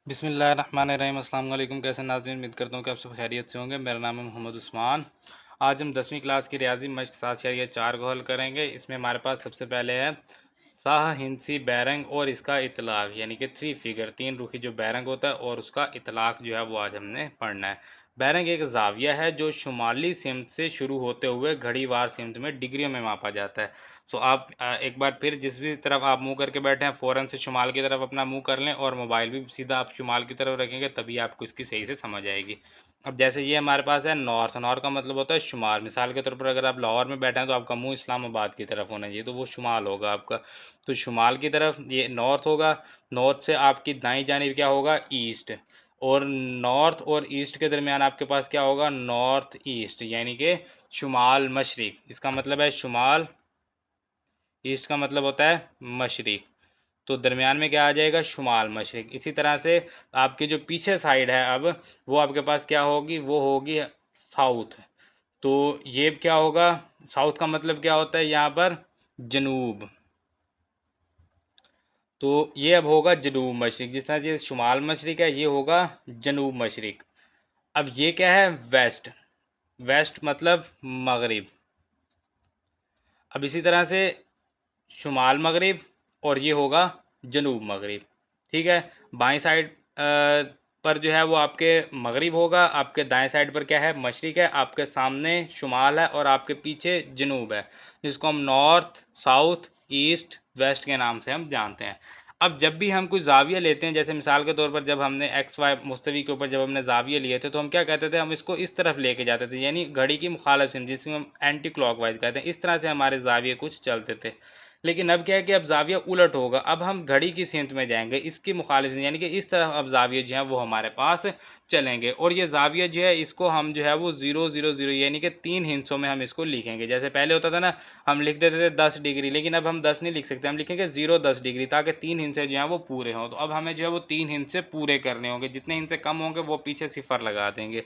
बिस्मिल्लाहिर्रहमानिर्रहीम। अस्सलाम वालेकुम। कैसे नाज़रीन, उम्मीद करता हूँ कि आप सब खैरियत से होंगे। मेरा नाम है मोहम्मद उस्मान। आज हम 10वीं क्लास की रियाजी मश्क 7/4 को हल करेंगे। इसमें हमारे पास सबसे पहले है साह हिंसी बैरंग और इसका इतलाक़, यानी कि थ्री फिगर, तीन रुखी जो बैरंग होता है और उसका इतलाक़ जो है वो आज हमने पढ़ना है। बैरंग एक ज़ाविया है जो शुमाली सिमत से शुरू होते हुए घड़ीवार सिमत में डिग्रियों में मापा जाता है। सो आप एक बार फिर जिस भी तरफ आप मुंह करके बैठे हैं फ़ौरन से शुमाल की तरफ अपना मुंह कर लें और मोबाइल भी सीधा आप शुमाल की तरफ रखेंगे, तभी आपको इसकी सही से समझ आएगी। अब जैसे ये हमारे पास है नॉर्थ। नॉर्थ का मतलब होता है शुमाल। मिसाल के तौर पर अगर आप लाहौर में बैठे हैं तो आपका मुंह इस्लामाबाद की तरफ होना चाहिए, तो वो शुमाल होगा आपका। तो शुमाल की तरफ ये नॉर्थ होगा। नॉर्थ से आपकी दाईं जानिब क्या होगा, ईस्ट। और नॉर्थ और ईस्ट के दरमियान आपके पास क्या होगा, नॉर्थ ईस्ट, यानी कि शुमाल मशरिक। इसका मतलब है शुमाल, ईस्ट का मतलब होता है मशरिक। तो दरमियान में क्या आ जाएगा, शुमाल मशरिक। इसी तरह से आपकी जो पीछे साइड है अब वो आपके पास क्या होगी, वो होगी साउथ। तो ये क्या होगा, साउथ का मतलब क्या होता है यहाँ पर, जनूब। तो ये अब होगा जनूब मशरिक। जिस तरह से शुमाल मशरिक है, ये होगा जनूब मशरिक। अब ये क्या है, वेस्ट। वेस्ट मतलब मगरिब। अब इसी तरह से शुमाल मगरिब और ये होगा जनूब मगरिब। ठीक है। बाईं साइड पर जो है वो आपके मगरिब होगा, आपके दाएं साइड पर क्या है, मशरिक है, आपके सामने शुमाल है और आपके पीछे जनूब है, जिसको हम नॉर्थ, साउथ, ईस्ट, वेस्ट के नाम से हम जानते हैं। अब जब भी हम कोई जाविया लेते हैं, जैसे मिसाल के तौर पर जब हमने एक्स वाई मुस्तवी के ऊपर जब हमने जाविया लिए थे, तो हम क्या कहते थे, हम इसको इस तरफ लेके जाते थे, यानी घड़ी की मुखालिफ सिमत, जिसमें हम एंटी क्लॉकवाइज कहते हैं। इस तरह से हमारे जाविये कुछ चलते थे। लेकिन अब क्या है कि अब जाविया उलट होगा। अब हम घड़ी की सिमत में जाएंगे, इसकी मुखालिफ, यानी कि इस तरफ अब जाविया जो है वो हमारे पास चलेंगे। और ये जाविया जो है इसको हम जो है वो 0 0 0 यानी कि 3 हिस्सों में हम इसको लिखेंगे। जैसे पहले होता था ना, हम लिख देते थे 10 डिग्री, लेकिन अब हम 10 नहीं लिख सकते, हम लिखेंगे 0 10 डिग्री, ताकि 3 हिस्से जो हैं वो पूरे हों। तो अब हमें जो है वो 3 हिस्से पूरे करने होंगे, जितने हिस्से कम होंगे वो पीछे सिफर लगा देंगे।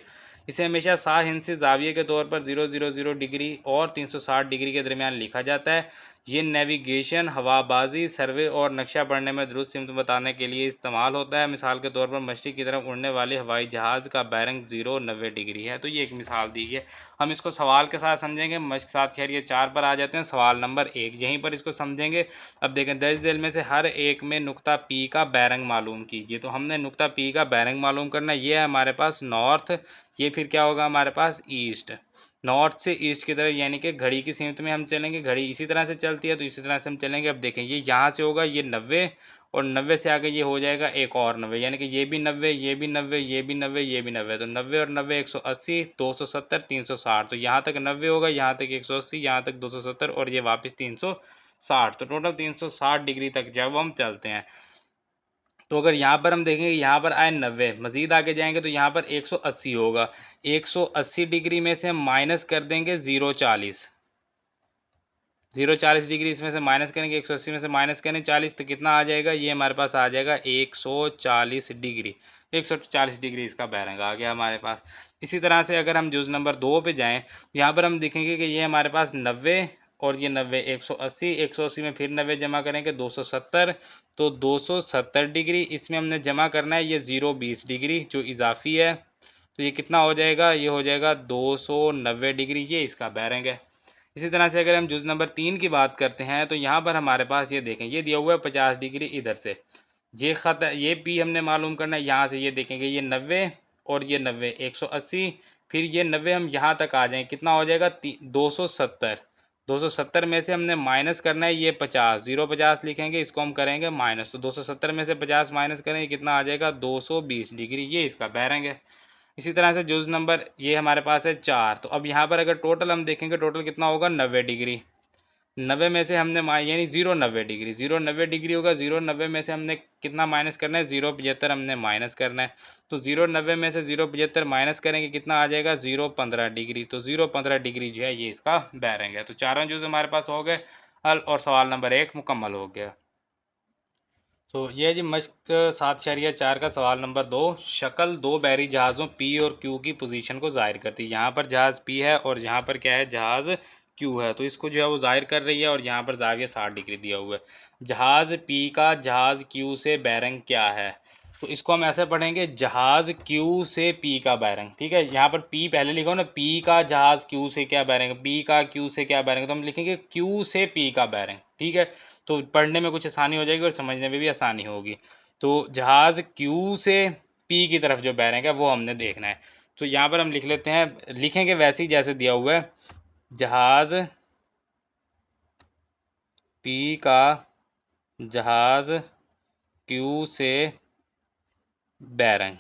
इसे हमेशा 7 हिस्से जाविये के तौर पर 0 0 0 डिग्री और 360 डिग्री के दरमियान लिखा जाता है। ये नेविगेशन, हवाबाजी, सर्वे और नक्शा पढ़ने में दुरुस्त सिमत बताने के लिए इस्तेमाल होता है। मिसाल के तौर पर मशरिक़ की तरफ उड़ने वाले हवाई जहाज़ का बैरंग 90 डिग्री है। तो ये एक मिसाल दी है। हम इसको सवाल के साथ समझेंगे। मश्क 7/4 पर आ जाते हैं। सवाल नंबर 1, यहीं पर इसको समझेंगे। अब देखें, दर्ज झेल में से हर एक में नुक्ता पी का बैरंग मालूम कीजिए। तो हमने नुक्ता पी का बैरंग मालूम करना, ये है हमारे पास नॉर्थ, ये फिर क्या होगा हमारे पास ईस्ट। नॉर्थ से ईस्ट की तरफ, यानी कि घड़ी की सिमत में हम चलेंगे। घड़ी इसी तरह से चलती है, तो इसी तरह से हम चलेंगे। अब देखें, ये यहाँ से होगा ये 90, और 90 से आगे ये हो जाएगा एक और 90, यानी कि ये भी 90, ये भी 90, ये भी 90, ये भी 90। तो 90 और 90 180, 270, 360। तो यहाँ तक 90 होगा, यहाँ तक 180, यहाँ तक 270 और ये वापस 360। तो टोटल 360 डिग्री तक जब हम चलते हैं, तो अगर यहाँ पर हम देखेंगे, यहाँ पर आए 90, मज़ीद आगे जाएंगे तो यहाँ पर 180 होगा। 180 डिग्री में से हम माइनस कर देंगे 0 40। 0 40 डिग्री इसमें से माइनस करेंगे, 180 में से माइनस करें 40, तो कितना आ जाएगा, ये हमारे पास आ जाएगा 140 डिग्री। 140 डिग्री इसका बैरंग आ गया हमारे पास। इसी तरह से अगर हम जुज़ नंबर 2 पे जाएं, यहाँ पर हम देखेंगे कि ये हमारे पास 90 और ये 90, 180, 180 में फिर 90 जमा करेंगे 270। तो 270 डिग्री इसमें हमने जमा करना है ये 0 20 डिग्री जो इजाफी है। तो ये कितना हो जाएगा, ये हो जाएगा 290 डिग्री, ये इसका बैरंग है। इसी तरह से अगर हम जुज़ नंबर 3 की बात करते हैं, तो यहाँ पर हमारे पास ये देखें, ये दिया हुआ है 50 डिग्री इधर से, ये ख़त ये पी हमने मालूम करना है। यहाँ से ये देखेंगे ये 90 और ये 90, 180, फिर ये 90 हम यहाँ तक आ जाएँ, कितना हो जाएगा 270। 270 में से हमने माइनस करना है ये 50, 0 50 लिखेंगे, इसको हम करेंगे माइनस। तो 270 में से 50 माइनस करेंगे, कितना आ जाएगा 220 डिग्री, ये इसका बैरंग है। इसी तरह से जुज़ नंबर ये हमारे पास है 4। तो अब यहाँ पर अगर टोटल हम देखेंगे, टोटल कितना होगा 90 डिग्री। 90 में से हमने यानी 0 90 डिग्री, 0 90 डिग्री होगा। 0 90 में से हमने कितना माइनस करना है, 0 75 हमने माइनस करना है। तो 0 90 में से 0 75 माइनस करेंगे, कितना आ जाएगा 0 15 डिग्री। तो 0 15 डिग्री जो है ये इसका बैरंग है। तो चारों जुज़ हमारे पास हो गए हल और सवाल नंबर 1 मुकम्मल हो गया। तो ये है जी मश्क 7/4 का सवाल नंबर 2। शक्ल दो बहरी जहाज़ों पी और क्यू की पोजीशन को ज़ाहिर करती है। यहाँ पर जहाज़ पी है और यहाँ पर क्या है, जहाज़ क्यू है। तो इसको जो है वो ज़ाहिर कर रही है और यहाँ पर ज़ाविया 60 डिग्री दिया हुआ है। जहाज़ पी का जहाज़ क्यू से बैरंग क्या है। तो इसको हम ऐसे पढ़ेंगे, जहाज़ क्यू से पी का बैरिंग। ठीक है, यहाँ पर पी पहले लिखो ना, पी का जहाज़ क्यू से क्या बैरिंग, पी का क्यू से क्या बैरिंग, तो हम लिखेंगे क्यू से पी का बैरिंग। ठीक है, तो पढ़ने में कुछ आसानी हो जाएगी और समझने में भी आसानी होगी। तो जहाज़ क्यू से पी की तरफ जो बैरिंग है वो हमने देखना है। तो यहाँ पर हम लिख लेते हैं, लिखेंगे वैसे ही जैसे दिया हुआ है, जहाज़ पी का जहाज़ क्यू से बैरिंग,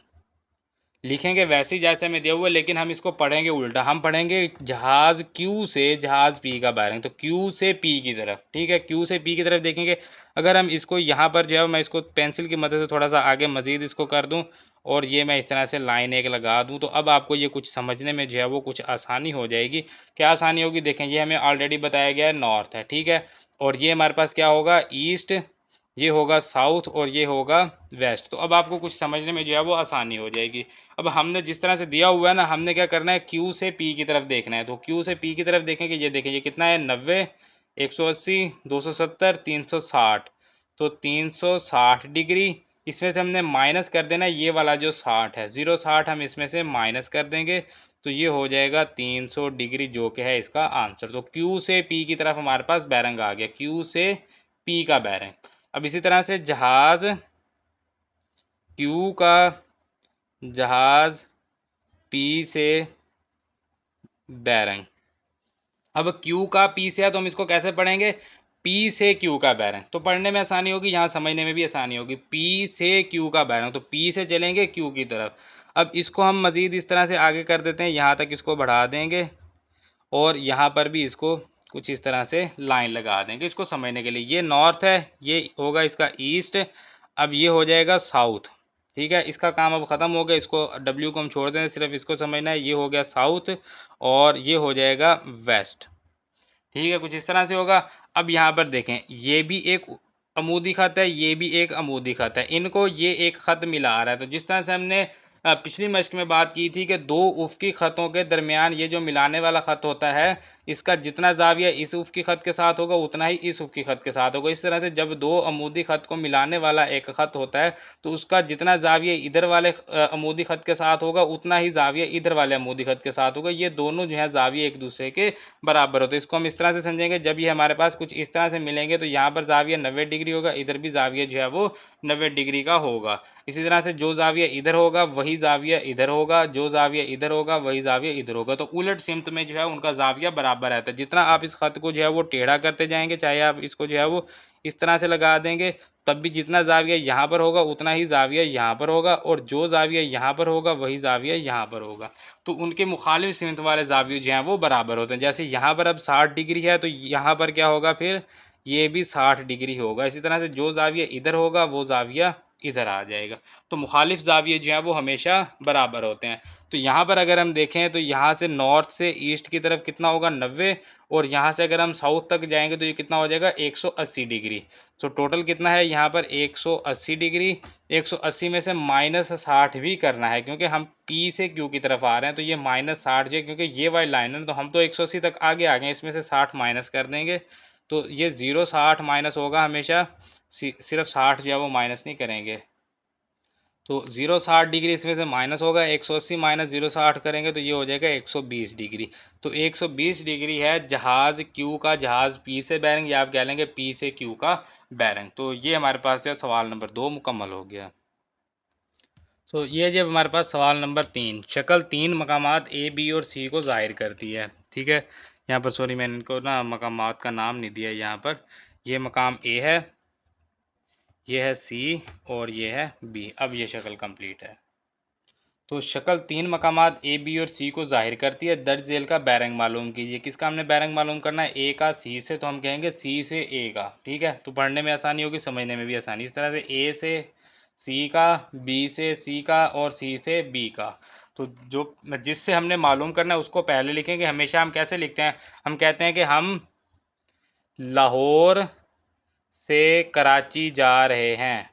लिखेंगे वैसे ही जैसे हमें दिया हुआ है, लेकिन हम इसको पढ़ेंगे उल्टा। हम पढ़ेंगे जहाज़ क्यू से जहाज़ पी का बैरिंग, तो क्यू से पी की तरफ। ठीक है, क्यू से पी की तरफ देखेंगे। अगर हम इसको यहाँ पर जो है, मैं इसको पेंसिल की मदद से थोड़ा सा आगे मज़ीद इसको कर दूँ और ये मैं इस तरह से लाइन एक लगा दूँ, तो अब आपको ये कुछ समझने में जो है वो कुछ आसानी हो जाएगी। क्या आसानी होगी, देखें, ये हमें ऑलरेडी बताया गया है नॉर्थ है। ठीक है, और ये हमारे पास क्या होगा, ईस्ट, ये होगा साउथ और ये होगा वेस्ट। तो अब आपको कुछ समझने में जो है वो आसानी हो जाएगी। अब हमने जिस तरह से दिया हुआ है ना, हमने क्या करना है, क्यू से पी की तरफ देखना है। तो क्यू से पी की तरफ देखेंगे, ये देखें, ये कितना है, 90, 180, 270, 360। तो 360 डिग्री, इसमें से हमने माइनस कर देना है ये वाला जो 60 है, 0.60 हम इसमें से माइनस कर देंगे, तो ये हो जाएगा 300 डिग्री, जो कि है इसका आंसर। तो क्यू से पी की तरफ हमारे पास बैरंग आ गया, क्यू से पी का बैरंग। अब इसी तरह से जहाज़ क्यू का जहाज़ पी से बैरंग। अब क्यू का पी से है तो हम इसको कैसे पढ़ेंगे, पी से क्यू का बैरंग। तो पढ़ने में आसानी होगी, यहाँ समझने में भी आसानी होगी। पी से क्यू का बैरंग, तो पी से चलेंगे क्यू की तरफ। अब इसको हम मज़ीद इस तरह से आगे कर देते हैं, यहाँ तक इसको बढ़ा देंगे और यहाँ पर भी इसको कुछ इस तरह से लाइन लगा देंगे इसको समझने के लिए। ये नॉर्थ है, ये होगा इसका ईस्ट, अब ये हो जाएगा साउथ। ठीक है, इसका काम अब ख़त्म हो गया, इसको डब्ल्यू को हम छोड़ दें, सिर्फ इसको समझना है। ये हो गया साउथ और ये हो जाएगा वेस्ट। ठीक है, कुछ इस तरह से होगा। अब यहाँ पर देखें, ये भी एक अमूदी खत है, ये भी एक अमूदी खत है, इनको ये एक ख़त मिला आ रहा है। तो जिस तरह से हमने पिछली मश्क में बात की थी कि दो उफ़क़ी ख़तों के दरमियान ये जो मिलाने वाला ख़त होता है, इसका जितना ज़ाविया इस उफ़क़ी ख़त के साथ होगा उतना ही इस उफ़क़ी ख़त के साथ होगा। इस तरह से जब दो अमूदी ख़त को मिलाने वाला एक ख़त होता है, तो उसका जितना ज़ाविया इधर वाले अमूदी ख़त के साथ होगा उतना ही ज़ाविया इधर वाले अमूदी ख़त के साथ होगा। ये दोनों जो है ज़ाविया एक दूसरे के बराबर होते हैं। इसको हम इस तरह से समझेंगे, जब ये हमारे पास कुछ इस तरह से मिलेंगे तो यहाँ पर ज़ाविया 90 डिग्री होगा, इधर भी ज़ाविया जो है वो 90 डिग्री का होगा। इसी तरह से जो ज़ाविया इधर होगा वही ज़ाविया इधर होगा, जो ज़ाविया इधर होगा वही ज़ाविया इधर होगा। तो उलट सिमत में जो है उनका ज़ाविया बराबर रहता है। जितना आप इस ख़त को जो है वो टेढ़ा करते जाएंगे, चाहे आप इसको जो है वो इस तरह से लगा देंगे, तब भी जितना ज़ाविया यहाँ पर होगा उतना ही ज़ाविया यहाँ पर होगा, और जो ज़ाविया यहाँ पर होगा वही ज़ाविया यहाँ पर होगा। तो उनके मुखालिफ सिमत वाले ज़ाविये जो हैं वो बराबर होते हैं। जैसे यहाँ पर अब 60 डिग्री है तो यहाँ पर क्या होगा, फिर ये भी 60 डिग्री होगा। इसी तरह से जो ज़ाविया इधर होगा वो ज़ाविया इधर आ जाएगा। तो मुखालिफ ज़ाविये जो हैं वो हमेशा बराबर होते हैं। तो यहाँ पर अगर हम देखें तो यहाँ से नॉर्थ से ईस्ट की तरफ कितना होगा, 90, और यहाँ से अगर हम साउथ तक जाएंगे तो ये कितना हो जाएगा, 180 डिग्री। तो टोटल कितना है यहाँ पर, 180 डिग्री। 180 में से -60 भी करना है, क्योंकि हम पी से क्यू की तरफ आ रहे हैं, तो ये -60 जो है, क्योंकि ये वाली लाइन है तो हम तो 180 तक आगे आ गए, इसमें से 60 माइनस कर देंगे, तो ये 0.60 माइनस होगा हमेशा। सिर्फ 60 जो है वो माइनस नहीं करेंगे, तो 0.60 डिग्री इसमें से माइनस होगा। 180 माइनस 0.60 करेंगे तो ये हो जाएगा 120 डिग्री। तो 120 डिग्री है जहाज़ क्यू का जहाज़ पी से बैरिंग, या आप कह लेंगे पी से क्यू का बैरिंग। तो ये हमारे पास जो सवाल नंबर 2 मुकम्मल हो गया। तो ये जब हमारे पास सवाल नंबर 3, शक्ल 3 मकामात ए बी और सी को ज़ाहिर करती है। ठीक है, यहाँ पर सॉरी मैंने इनको ना मकामात का नाम नहीं दिया। यहाँ पर ये मकाम ए है, ये है सी और ये है बी। अब ये शक्ल कंप्लीट है। तो शक्ल 3 मकामात ए बी और सी को जाहिर करती है। दर्ज झेल का बैरंग मालूम कीजिए। किसका हमने बैरंग मालूम करना है, ए का सी से, तो हम कहेंगे सी से ए का। ठीक है, तो पढ़ने में आसानी होगी, समझने में भी आसानी। इस तरह से ए से सी का, बी से सी का और सी से बी का। तो जो जिससे हमने मालूम करना है उसको पहले लिखेंगे। हमेशा हम कैसे लिखते हैं, हम कहते हैं कि हम लाहौर से कराची जा रहे हैं,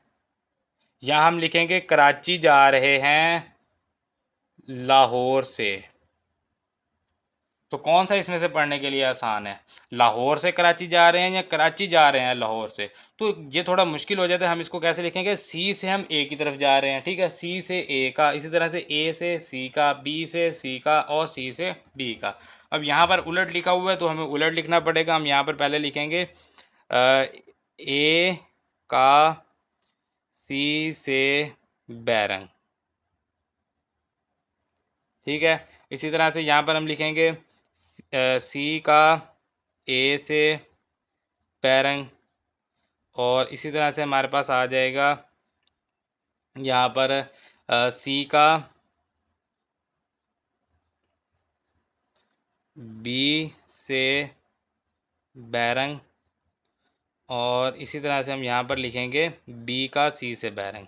या हम लिखेंगे कराची जा रहे हैं लाहौर से। तो कौन सा इसमें से पढ़ने के लिए आसान है, लाहौर से कराची जा रहे हैं या कराची जा रहे हैं लाहौर से? तो ये थोड़ा मुश्किल हो जाता है। हम इसको कैसे लिखेंगे, सी से हम ए की तरफ जा रहे हैं, ठीक है, सी से ए का, इसी तरह से ए से सी का, बी से सी का और सी से डी का। अब यहाँ पर उलट लिखा हुआ है तो हमें उलट लिखना पड़ेगा। हम यहाँ पर पहले लिखेंगे ए का सी से बैरंग, ठीक है। इसी तरह से यहाँ पर हम लिखेंगे सी का ए से बैरंग, और इसी तरह से हमारे पास आ जाएगा यहाँ पर सी का बी से बैरंग, और इसी तरह से हम यहाँ पर लिखेंगे बी का सी से बैरंग।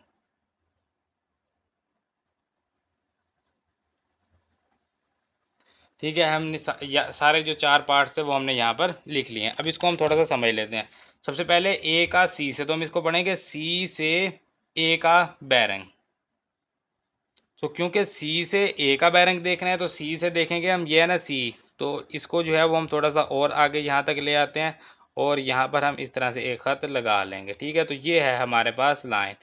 ठीक है, हमने सारे जो चार पार्ट्स थे वो हमने यहाँ पर लिख लिए हैं। अब इसको हम थोड़ा सा समझ लेते हैं। सबसे पहले ए का सी से, तो हम इसको पढ़ेंगे सी से ए का बैरंग। तो क्योंकि सी से ए का बैरंग देखना है तो सी से देखेंगे हम, ये है ना सी, तो इसको जो है वो हम थोड़ा सा और आगे यहाँ तक ले आते हैं और यहाँ पर हम इस तरह से एक खत लगा लेंगे, ठीक है। तो ये है हमारे पास लाइन।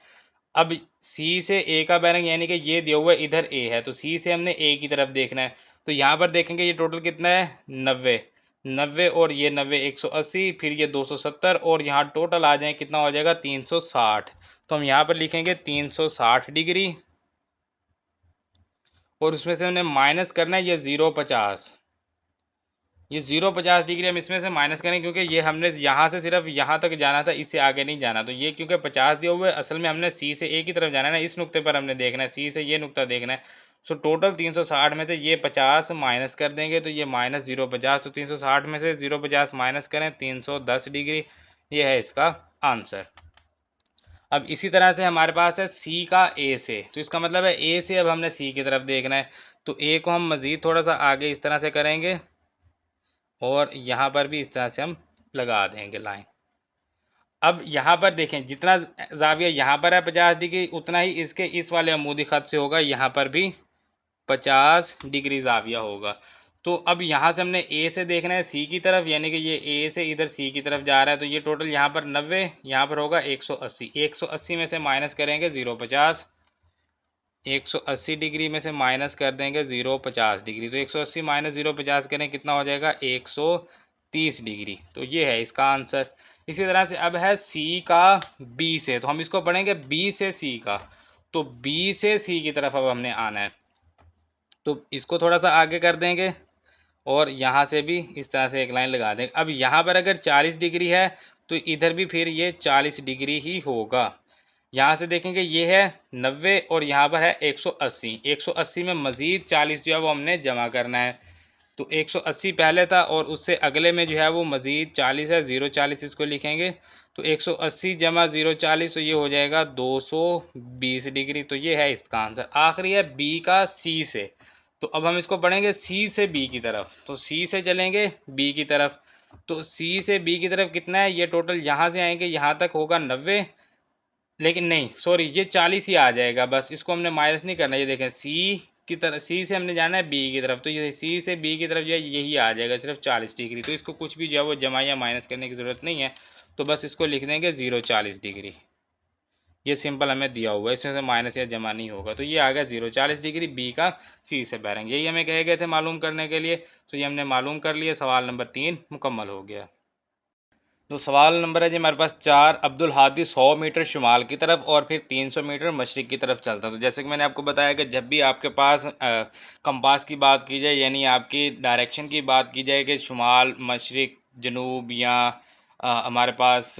अब सी से ए का बैरंग यानी कि ये दिया हुआ है इधर ए है, तो सी से हमने ए की तरफ देखना है। तो यहाँ पर देखेंगे ये टोटल कितना है, 90, 90 और ये 90 180, फिर ये 270 और यहाँ टोटल आ जाए कितना हो जाएगा 360। तो हम यहाँ पर लिखेंगे 360 डिग्री और उसमें से हमने माइनस करना है ये 050, ये 050 डिग्री हम इसमें से माइनस करें क्योंकि ये हमने यहाँ से सिर्फ यहाँ तक जाना था, इससे आगे नहीं जाना। तो ये क्योंकि 50 दिया हुआ है, असल में हमने सी से ए की तरफ जाना है ना, इस नुक्ते पर हमने देखना है, सी से ये नुक्ता देखना है। सो टोटल 360 में से ये 50 माइनस कर देंगे तो ये माइनस 050, तो 360 में से 050 माइनस करें 310 डिग्री, ये है इसका आंसर। अब इसी तरह से हमारे पास है सी का ए से, तो इसका मतलब है ए से अब हमने सी की तरफ देखना है। तो ए को हम मज़ीद थोड़ा सा आगे इस तरह से करेंगे और यहाँ पर भी इस तरह से हम लगा देंगे लाइन। अब यहाँ पर देखें जितना जाविया यहाँ पर है 50 डिग्री, उतना ही इसके इस वाले अमूदी खत से होगा, यहाँ पर भी 50 डिग्री जाविया होगा। तो अब यहाँ से हमने ए से देखना है सी की तरफ, यानी कि ये ए से इधर सी की तरफ जा रहा है, तो ये टोटल यहाँ पर 90, यहाँ पर होगा 180, 180 में से माइनस करेंगे 050, 180 डिग्री में से माइनस कर देंगे 050 डिग्री, तो 180 माइनस 050 करें कितना हो जाएगा 130 डिग्री। तो ये है इसका आंसर। इसी तरह से अब है सी का बी से, तो हम इसको पढ़ेंगे बी से सी का। तो बी से सी की तरफ अब हमने आना है, तो इसको थोड़ा सा आगे कर देंगे और यहाँ से भी इस तरह से एक लाइन लगा देंगे। अब यहाँ पर अगर 40 डिग्री है तो इधर भी फिर ये 40 डिग्री ही होगा। यहाँ से देखेंगे ये है 90 और यहाँ पर है 180, 180 में मज़ीद 40 जो है वो हमने जमा करना है। तो 180 पहले था और उससे अगले में जो है वो मज़ीद 40 है, 040 इसको लिखेंगे। तो 180 जमा 040 तो ये हो जाएगा 220 डिग्री। तो ये है इसका आंसर। आखिरी है बी का सी से, तो अब हम इसको पढ़ेंगे सी से बी की तरफ। तो सी से चलेंगे बी की तरफ, तो सी से बी की तरफ कितना है, ये टोटल यहाँ से आएंगे यहाँ तक होगा 90, लेकिन नहीं सॉरी ये 40 ही आ जाएगा, बस इसको हमने माइनस नहीं करना। ये देखें सी की तरफ, सी से हमने जाना है बी की तरफ, तो ये सी से बी की तरफ जो है यही आ जाएगा सिर्फ 40 डिग्री। तो इसको कुछ भी जो है वो जमा या माइनस करने की ज़रूरत नहीं है, तो बस इसको लिख देंगे 040 डिग्री। ये सिंपल हमें दिया हुआ है, इसमें से माइनस या जमा नहीं होगा। तो ये आ गया 040 डिग्री बी का सी से बैरंग। यही हमें कहे गए थे मालूम करने के लिए, तो ये हमने मालूम कर लिया। सवाल नंबर 3 मुकम्मल हो गया। तो सवाल नंबर है जी हमारे पास 4, अब्दुल हादी 100 मीटर शुमाल की तरफ और फिर 300 मीटर मशरिक की तरफ चलता है। तो जैसे कि मैंने आपको बताया कि जब भी आपके पास कंपास की बात की जाए, यानी आपकी डायरेक्शन की बात की जाए कि शुमाल, मशरिक, जनूब या हमारे पास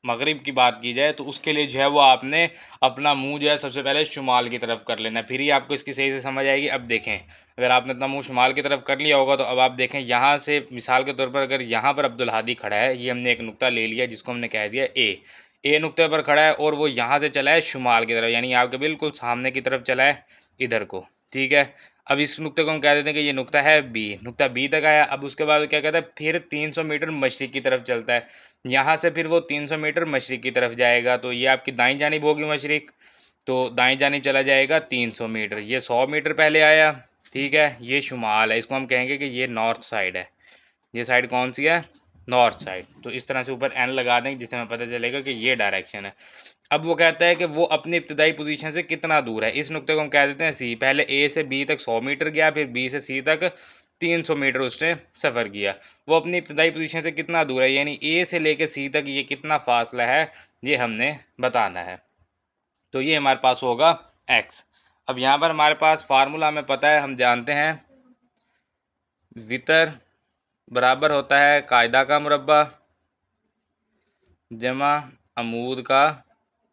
मगरिब की बात की जाए, तो उसके लिए जो है वो आपने अपना मुंह जो है सबसे पहले शुमाल की तरफ कर लेना, फिर ही आपको इसकी सही से समझ आएगी। अब देखें अगर आपने अपना मुंह शुमाल की तरफ कर लिया होगा तो अब आप देखें यहाँ से मिसाल के तौर पर अगर यहाँ पर अब्दुल हादी खड़ा है, ये हमने एक नुक्ता ले लिया जिसको हमने कह दिया ए नुक्ते पर खड़ा है और वो यहाँ से चला है शुमाल की तरफ, यानी आपके बिल्कुल सामने की तरफ चला है इधर को, ठीक है। अब इस नुक्ते को हम कह देते हैं कि ये नुक्ता है बी, नुक्ता बी तक आया। अब उसके बाद क्या कहता है, फिर 300 मीटर मशरिक की तरफ चलता है, यहाँ से फिर वो 300 मीटर मशरिक की तरफ जाएगा। तो ये आपकी दाईं जानिब होगी मशरिक, तो दाईं जानिब चला जाएगा 300 मीटर। ये 100 मीटर पहले आया, ठीक है, ये शुमाल है, इसको हम कहेंगे कि ये नॉर्थ साइड है। ये साइड कौन सी है? North side. तो इस तरह से ऊपर एन लगा देंगे जिससे हमें पता चलेगा कि ये डायरेक्शन है। अब वो कहता है कि वो अपनी इब्तदाई पोजीशन से कितना दूर है। इस नुक्ते को हम कह देते हैं सी। पहले ए से बी तक 100 मीटर गया, फिर बी से सी तक 300 मीटर उसने सफ़र किया। वो अपनी इब्तदाई पोजीशन से कितना दूर है, यानी ए से लेकर सी तक ये कितना फासला है, ये हमने बताना है। तो ये हमारे पास होगा एक्स। अब यहाँ पर हमारे पास फार्मूला हमें पता है, हम जानते हैं वितर बराबर होता है कायदा का मुरब्बा जमा अमूद का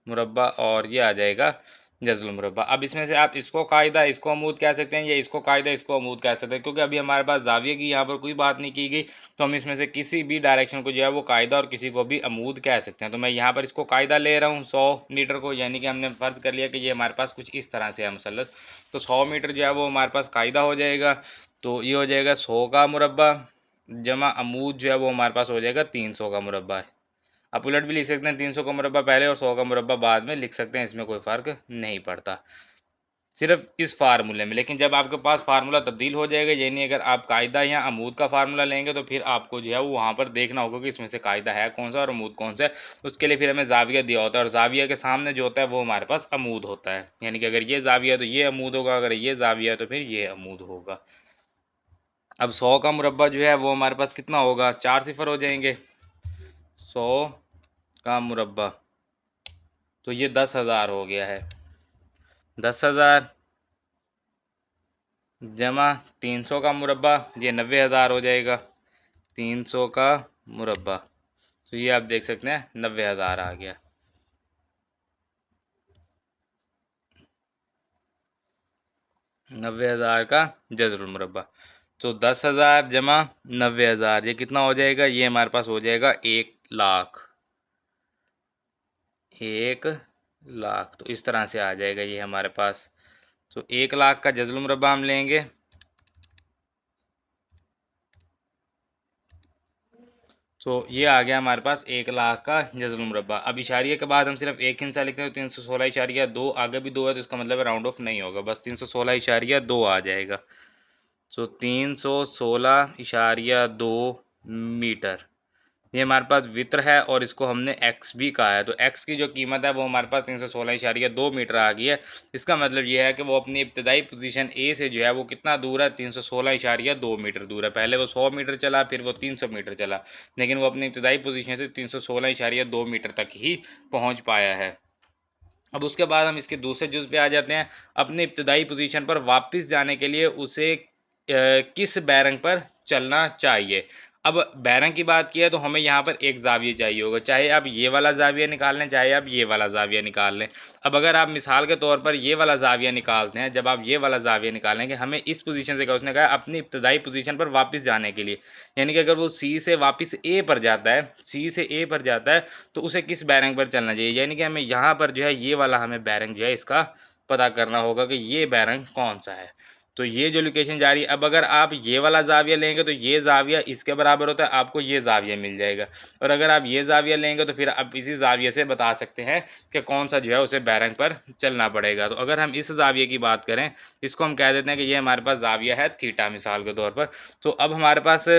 मुरब्बा, और ये आ जाएगा जज़्ल मुरब्बा। अब इसमें से आप इसको कायदा इसको अमूद कह सकते हैं, या इसको कायदा इसको अमूद कह सकते हैं, क्योंकि अभी हमारे पास जाविये की यहाँ पर कोई बात नहीं की गई। तो हम इसमें से किसी भी डायरेक्शन को जो है वो कायदा और किसी को भी अमूद कह सकते हैं। तो मैं यहाँ पर इसको कायदा ले रहा हूँ 100 मीटर को, यानी कि हमने फ़र्ज़ कर लिया कि ये हमारे पास कुछ इस तरह से है मुसल्लत। तो 100 मीटर जो है वो हमारे पास कायदा हो जाएगा। तो ये हो जाएगा 100 का मुरब्बा जमा अमूद जो है वो हमारे पास हो जाएगा 300 का मुरब्बा। आप उलट भी लिख सकते हैं, 300 का मुरब्बा पहले और 100 का मुरब्बा बाद में लिख सकते हैं, इसमें कोई फ़र्क नहीं पड़ता सिर्फ इस फार्मूले में। लेकिन जब आपके पास फार्मूला तब्दील हो जाएगा, यानी अगर आप कायदा या अमूद का फार्मूला लेंगे, तो फिर आपको जो है वो वहाँ पर देखना होगा कि इसमें से कायदा है कौन सा और अमूद कौन सा है। उसके लिए फिर हमें जाविया दिया होता है, और जाविया के सामने जो होता है वो हमारे पास अमूद होता है। यानी कि अगर ये जाविया है तो ये अमूद होगा, अगर ये जाविया है तो फिर ये अमूद होगा। अब 100 का मुरब्बा जो है वो हमारे पास कितना होगा, 4 सिफर हो जाएंगे। 100 का मुरब्बा तो ये 10,000 हो गया है। 10,000 जमा 300 का मुरब्बा, ये 90,000 हो जाएगा। 300 का मुरब्बा तो ये आप देख सकते हैं 90,000 आ गया। 90,000 का जज़्रुल मुरब्बा। तो 10,000 जमा 90,000 ये कितना हो जाएगा, ये हमारे पास हो जाएगा 1,00,000। 1,00,000 तो इस तरह से आ जाएगा ये हमारे पास। तो 1,00,000 का जज़्रुल मुरब्बा हम लेंगे, तो ये आ गया हमारे पास 1,00,000 का जज़्रुल मुरब्बा। अब इशारिया के बाद हम सिर्फ एक हिस्सा लिखते हैं, तो 316.2, आगे भी 2 है तो इसका मतलब राउंड ऑफ नहीं होगा, बस 316.2 आ जाएगा। तो 316.2 मीटर ये हमारे पास वित्र है, और इसको हमने एक्स भी कहा है। तो एक्स की जो कीमत है वो हमारे पास 316.2 मीटर आ गई है। इसका मतलब ये है कि वो अपनी इब्तदाई पोजीशन ए से जो है वो कितना दूर है, 316.2 मीटर दूर है। पहले वो 100 मीटर चला, फिर वो 300 मीटर चला, लेकिन वो अपनी इब्तदाई पोजीशन से 316.2 मीटर तक ही पहुँच पाया है। अब उसके बाद हम इसके दूसरे जुज़ पे आ जाते हैं। अपनी इब्तदाई पोजीशन पर वापस जाने के लिए उसे किस बैरंग पर चलना चाहिए। अब बैरंग की बात की है तो हमें यहाँ पर एक ज़ाविया चाहिए होगा, चाहे आप ये वाला ज़ाविया निकाल लें, चाहे आप ये वाला ज़ाविया निकाल लें। अब अगर आप मिसाल के तौर पर ये वाला ज़ाविया निकालते हैं, जब आप ये वाला ज़ाविया निकालेंगे, हमें इस पोजीशन से क्या उसने कहा अपनी इब्तदाई पोजीशन पर वापस जाने के लिए, यानी कि अगर वो सी से वापस ए पर जाता है, सी से ए पर जाता है, तो उसे किस बैरंग पर चलना चाहिए। यानी कि हमें यहाँ पर जो है ये वाला हमें बैरंग जो है इसका पता करना होगा कि ये बैरंग कौन सा है। तो ये जो लोकेशन जा रही है, अब अगर आप ये वाला ज़ाविया लेंगे तो ये ज़ाविया इसके बराबर होता है, आपको ये ज़ाविया मिल जाएगा। और अगर आप ये ज़ाविया लेंगे तो फिर आप इसी ज़ाविया से बता सकते हैं कि कौन सा जो है उसे बैरंग पर चलना पड़ेगा। तो अगर हम इस ज़ाविया की बात करें, इसको हम कह देते हैं कि ये हमारे पास ज़ाविया है थीटा मिसाल के तौर पर। तो अब हमारे पास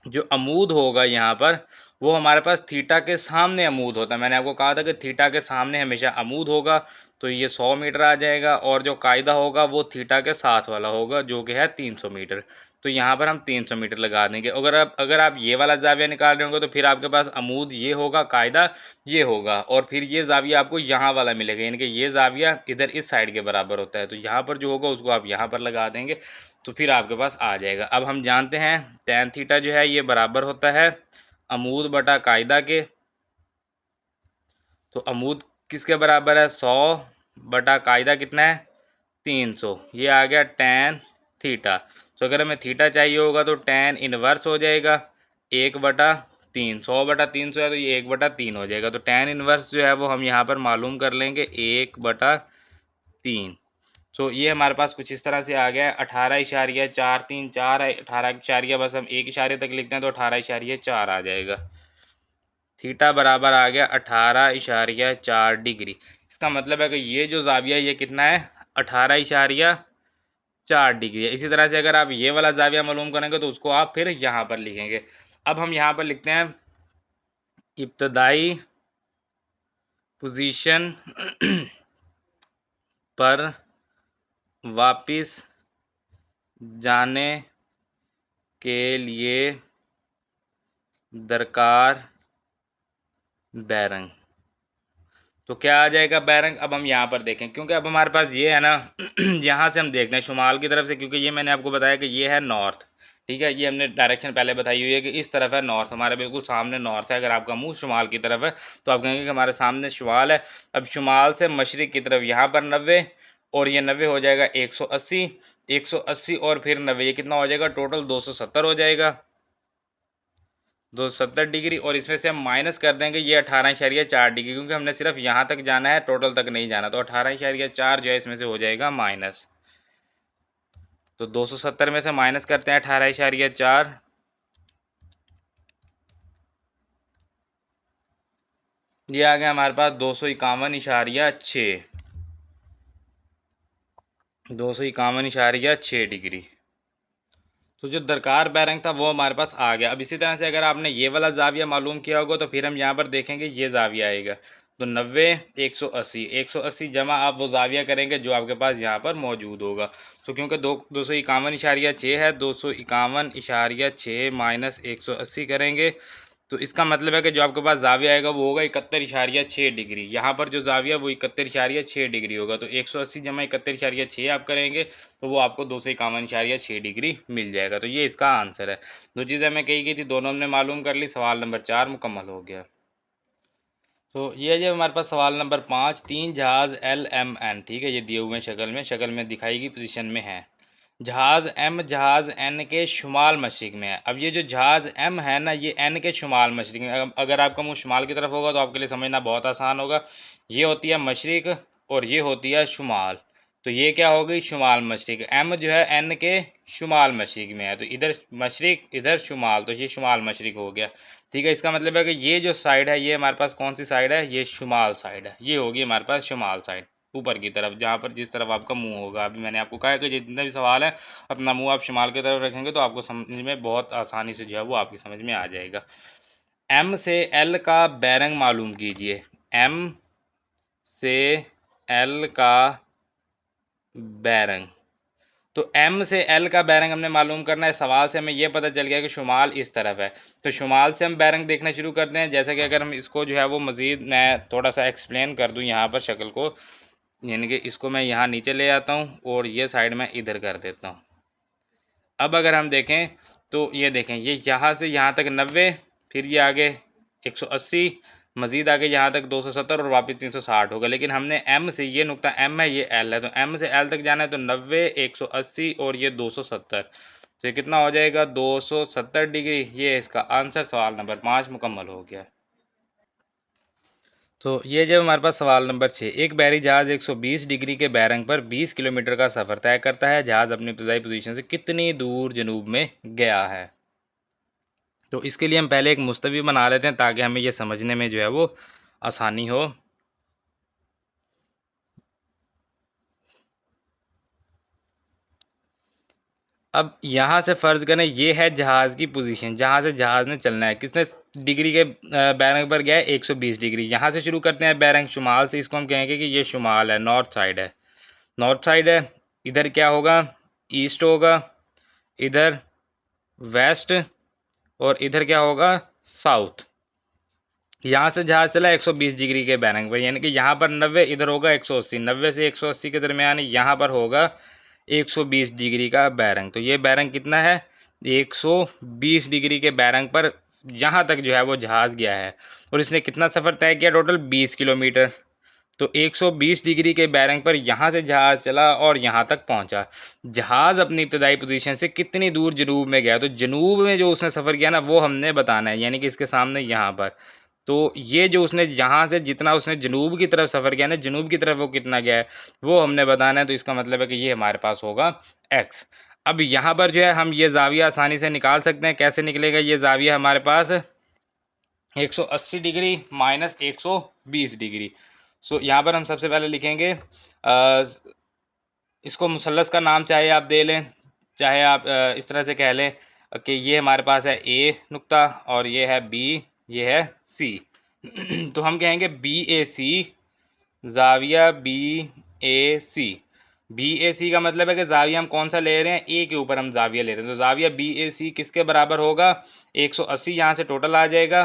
जो अमूद होगा यहाँ पर, वो हमारे पास थीटा के सामने अमूद होता है। मैंने आपको कहा था कि थीटा के सामने हमेशा अमूद होगा, तो ये 100 मीटर आ जाएगा, और जो कायदा होगा वो थीटा के साथ वाला होगा जो कि है 300 मीटर। तो यहाँ पर हम 300 मीटर लगा देंगे। अगर आप ये वाला ज़ाविया निकाल रहे होंगे तो फिर आपके पास अमूद ये होगा, कायदा ये होगा, और फिर ये ज़ाविया आपको यहाँ वाला मिलेगा, यानी कि ये ज़ाविया इधर इस साइड के बराबर होता है। तो यहाँ पर जो होगा उसको आप यहाँ पर लगा देंगे, तो फिर आपके पास आ जाएगा। अब हम जानते हैं टैन थीटा जो है ये बराबर होता है अमूद बटा कायदा के। तो अमूद किसके बराबर है, 100 बटा कायदा कितना है 300, ये आ गया टैन थीटा। तो अगर हमें थीटा चाहिए होगा तो टैन इनवर्स हो जाएगा 1/3। 100/300 है तो ये 1/3 हो जाएगा। तो टैन इनवर्स जो है वो हम यहाँ पर मालूम कर लेंगे 1/3। तो ये हमारे पास कुछ इस तरह से आ गया है 18.434 है। 18 इशारिया बस हम एक इशारे तक लिखते हैं तो 18.4 आ जाएगा। थीटा बराबर आ गया 18.4 डिग्री। इसका मतलब है कि ये जो ज़ाविया ये कितना है 18.4 4 डिग्री है। इसी तरह से अगर आप ये वाला जाविया मालूम करेंगे तो उसको आप फिर यहाँ पर लिखेंगे। अब हम यहाँ पर लिखते हैं इब्तदाई पोजीशन पर वापिस जाने के लिए दरकार बैरंग। तो क्या आ जाएगा बैरंग। अब हम यहाँ पर देखें, क्योंकि अब हमारे पास ये है ना यहाँ से हम देखते हैं शुमाल की तरफ से, क्योंकि ये मैंने आपको बताया कि ये है नॉर्थ, ठीक है। ये हमने डायरेक्शन पहले बताई हुई है कि इस तरफ है नॉर्थ, हमारे बिल्कुल सामने नॉर्थ है। अगर आपका मुंह शुमाल की तरफ है तो आप कहेंगे कि हमारे सामने शुमाल है। अब शुमाल से मशरिक की तरफ यहाँ पर 90 और ये 90 हो जाएगा 180, 180 और फिर 90, ये कितना हो जाएगा टोटल 270 हो जाएगा, 270 डिग्री। और इसमें से हम माइनस कर देंगे ये 18.4 डिग्री, क्योंकि हमने सिर्फ यहाँ तक जाना है, टोटल तक नहीं जाना। तो 18.4 जो है इसमें से हो जाएगा माइनस। तो 270 में से माइनस करते हैं 18.4, ये आ गया हमारे पास 251.6, 251.6 डिग्री। तो जो दरकार बैरंग था वो हमारे पास आ गया। अब इसी तरह से अगर आपने ये वाला जाविया मालूम किया होगा तो फिर हम यहाँ पर देखेंगे ये जाविया आएगा। तो 90, 180, 180 जमा आप वो जाविया करेंगे जो आपके पास यहाँ पर मौजूद होगा। तो क्योंकि 251.6 है, 251.6 माइनस 180 करेंगे तो इसका मतलब है कि जो आपके पास जाविया आएगा वो होगा 71.6 डिग्री। यहाँ पर जो जाविया वो 71.6 डिग्री होगा। तो 180 जमा 71.6 आप करेंगे तो वो आपको 251.6 डिग्री मिल जाएगा। तो ये इसका आंसर है। दो चीज़ें हमें कही गई थी, दोनों हमने मालूम कर ली। सवाल नंबर 4 मुकम्मल हो गया। तो ये जो हमारे पास सवाल नंबर 5, 3 जहाज़ LMN, ठीक है, ये दिए हुए हैं शक्ल में दिखाई गई पोजीशन में है। जहाज़ M जहाज़ N के शुमाल मशरिक में है। अब ये जो जहाज़ M है ना ये N के शुमाल मशरिक में, अगर आपका मुंह शुमाल की तरफ होगा तो आपके लिए समझना बहुत आसान होगा। ये होती है मशरिक और ये होती है शुमाल। तो ये क्या हो गई शुमाल मशरिक। M जो है N के शुमाल मशरिक में है, तो इधर मशरिक इधर शुमाल, तो ये शुमाल मशरिक हो गया, ठीक है। इसका मतलब है कि ये जो साइड है ये हमारे पास कौन सी साइड है, ये शुमाल साइड है, ये होगी हमारे पास शुमाल साइड, ऊपर की तरफ, जहाँ पर जिस तरफ आपका मुंह होगा। अभी मैंने आपको कहा है कि जितने भी सवाल है अपना मुंह आप शुमाल की तरफ रखेंगे तो आपको समझ में बहुत आसानी से जो है वो आपकी समझ में आ जाएगा। M से L का बैरंग मालूम कीजिए। M से L का बैरंग, तो M से L का बैरंग हमने मालूम करना है। सवाल से हमें यह पता चल गया कि शुमाल इस तरफ है, तो शुमाल से हम बैरंग देखना शुरू करते हैं। जैसे कि अगर हम इसको जो है वो मज़ीद मैं थोड़ा सा एक्सप्लेन कर दूं यहाँ पर शक्ल को, यानी कि इसको मैं यहाँ नीचे ले आता हूँ और ये साइड में इधर कर देता हूँ। अब अगर हम देखें तो ये देखें, ये यहाँ से यहाँ तक 90, फिर ये आगे 180, मज़ीद आगे यहाँ तक 270 और वापस 360 होगा। लेकिन हमने M से, ये नुकता M है ये L है, तो M से L तक जाना है तो 90, 180 और ये 270, तो ये कितना हो जाएगा 270 डिग्री। ये इसका आंसर सवाल नंबर 5 मुकम्मल हो गया। तो ये जब हमारे पास सवाल नंबर 6, एक बहरी जहाज़ 120 डिग्री के बैरंग पर 20 किलोमीटर का सफ़र तय करता है। जहाज़ अपनी इब्तदाई पोजीशन से कितनी दूर जनूब में गया है। तो इसके लिए हम पहले एक मुस्तवी बना लेते हैं ताकि हमें ये समझने में जो है वो आसानी हो। अब यहाँ से फ़र्ज़ करें ये है जहाज़ की पोजीशन, जहाँ से जहाज़ ने चलना है, कितने डिग्री के बैरंग पर गया है 120 डिग्री। यहाँ से शुरू करते हैं बैरंग शुमाल से, इसको हम कहेंगे कि ये शुमाल है, नॉर्थ साइड है, नॉर्थ साइड है। इधर क्या होगा ईस्ट होगा, इधर वेस्ट और इधर क्या होगा साउथ। यहाँ से जहाज चला 120 डिग्री के बैरंग पर, यानी कि यहाँ पर 90, इधर होगा 180, 90 से 180 के दरमियान यहाँ पर होगा 120 डिग्री का बैरंग। तो ये बैरंग कितना है 120 डिग्री के बैरंग पर यहाँ तक जो है वो जहाज़ गया है। और इसने कितना सफ़र तय किया टोटल 20 किलोमीटर। तो 120 डिग्री के बैरंग पर यहाँ से जहाज़ चला और यहाँ तक पहुँचा। जहाज़ अपनी इब्तदाई पोजीशन से कितनी दूर जनूब में गया, तो जनूब में जो उसने सफ़र किया ना वो हमने बताना है, यानी कि इसके सामने यहाँ पर। तो ये जो उसने यहाँ से जितना उसने जनूब की तरफ सफ़र किया ना, जनूब की तरफ वो कितना गया है वो हमने बताना है। तो इसका मतलब है कि ये हमारे पास होगा x। अब यहाँ पर जो है हम ये जाविया आसानी से निकाल सकते हैं। कैसे निकलेगा ये जाविया हमारे पास 180 डिग्री माइनस 120 डिग्री। सो यहाँ पर हम सबसे पहले लिखेंगे इसको मुसल्लस का नाम चाहे आप दे लें, चाहे आप इस तरह से कह लें कि ये हमारे पास है ए नुक्ता और ये है बी, ये है सी। तो हम कहेंगे बी ए सी, जाविया बी ए सी। बी ए सी का मतलब है कि जाविया हम कौन सा ले रहे हैं, ए के ऊपर हम जाविया ले रहे हैं। तो जाविया बी ए सी किसके बराबर होगा, 180। यहाँ से टोटल आ जाएगा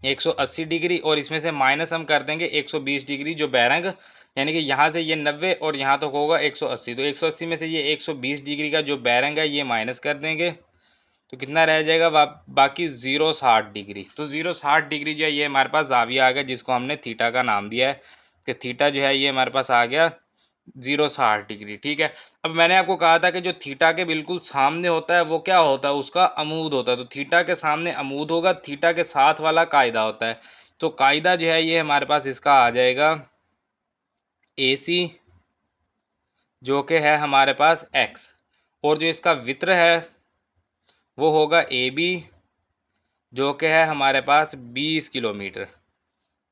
180 डिग्री, और इसमें से माइनस हम कर देंगे 120 डिग्री जो बैरंग, यानी कि यहाँ से ये 90 और यहाँ तक होगा 180। तो 180 में से ये 120 डिग्री का जो बैरंग है ये माइनस कर देंगे, तो कितना रह जाएगा बाकी 060 डिग्री। तो 060 डिग्री जो है ये हमारे पास जाविया आ गया, जिसको हमने थीटा का नाम दिया है कि थीटा जो है ये हमारे पास आ गया 060 डिग्री। ठीक है, अब मैंने आपको कहा था कि जो थीटा के बिल्कुल सामने होता है वो क्या होता है, उसका अमूद होता है। तो थीटा के सामने अमूद होगा, थीटा के साथ वाला कायदा होता है। तो कायदा जो है ये हमारे पास इसका आ जाएगा ए सी, जो कि है हमारे पास एक्स, और जो इसका वित्र है वो होगा ए बी, जो कि है हमारे पास 20 किलोमीटर।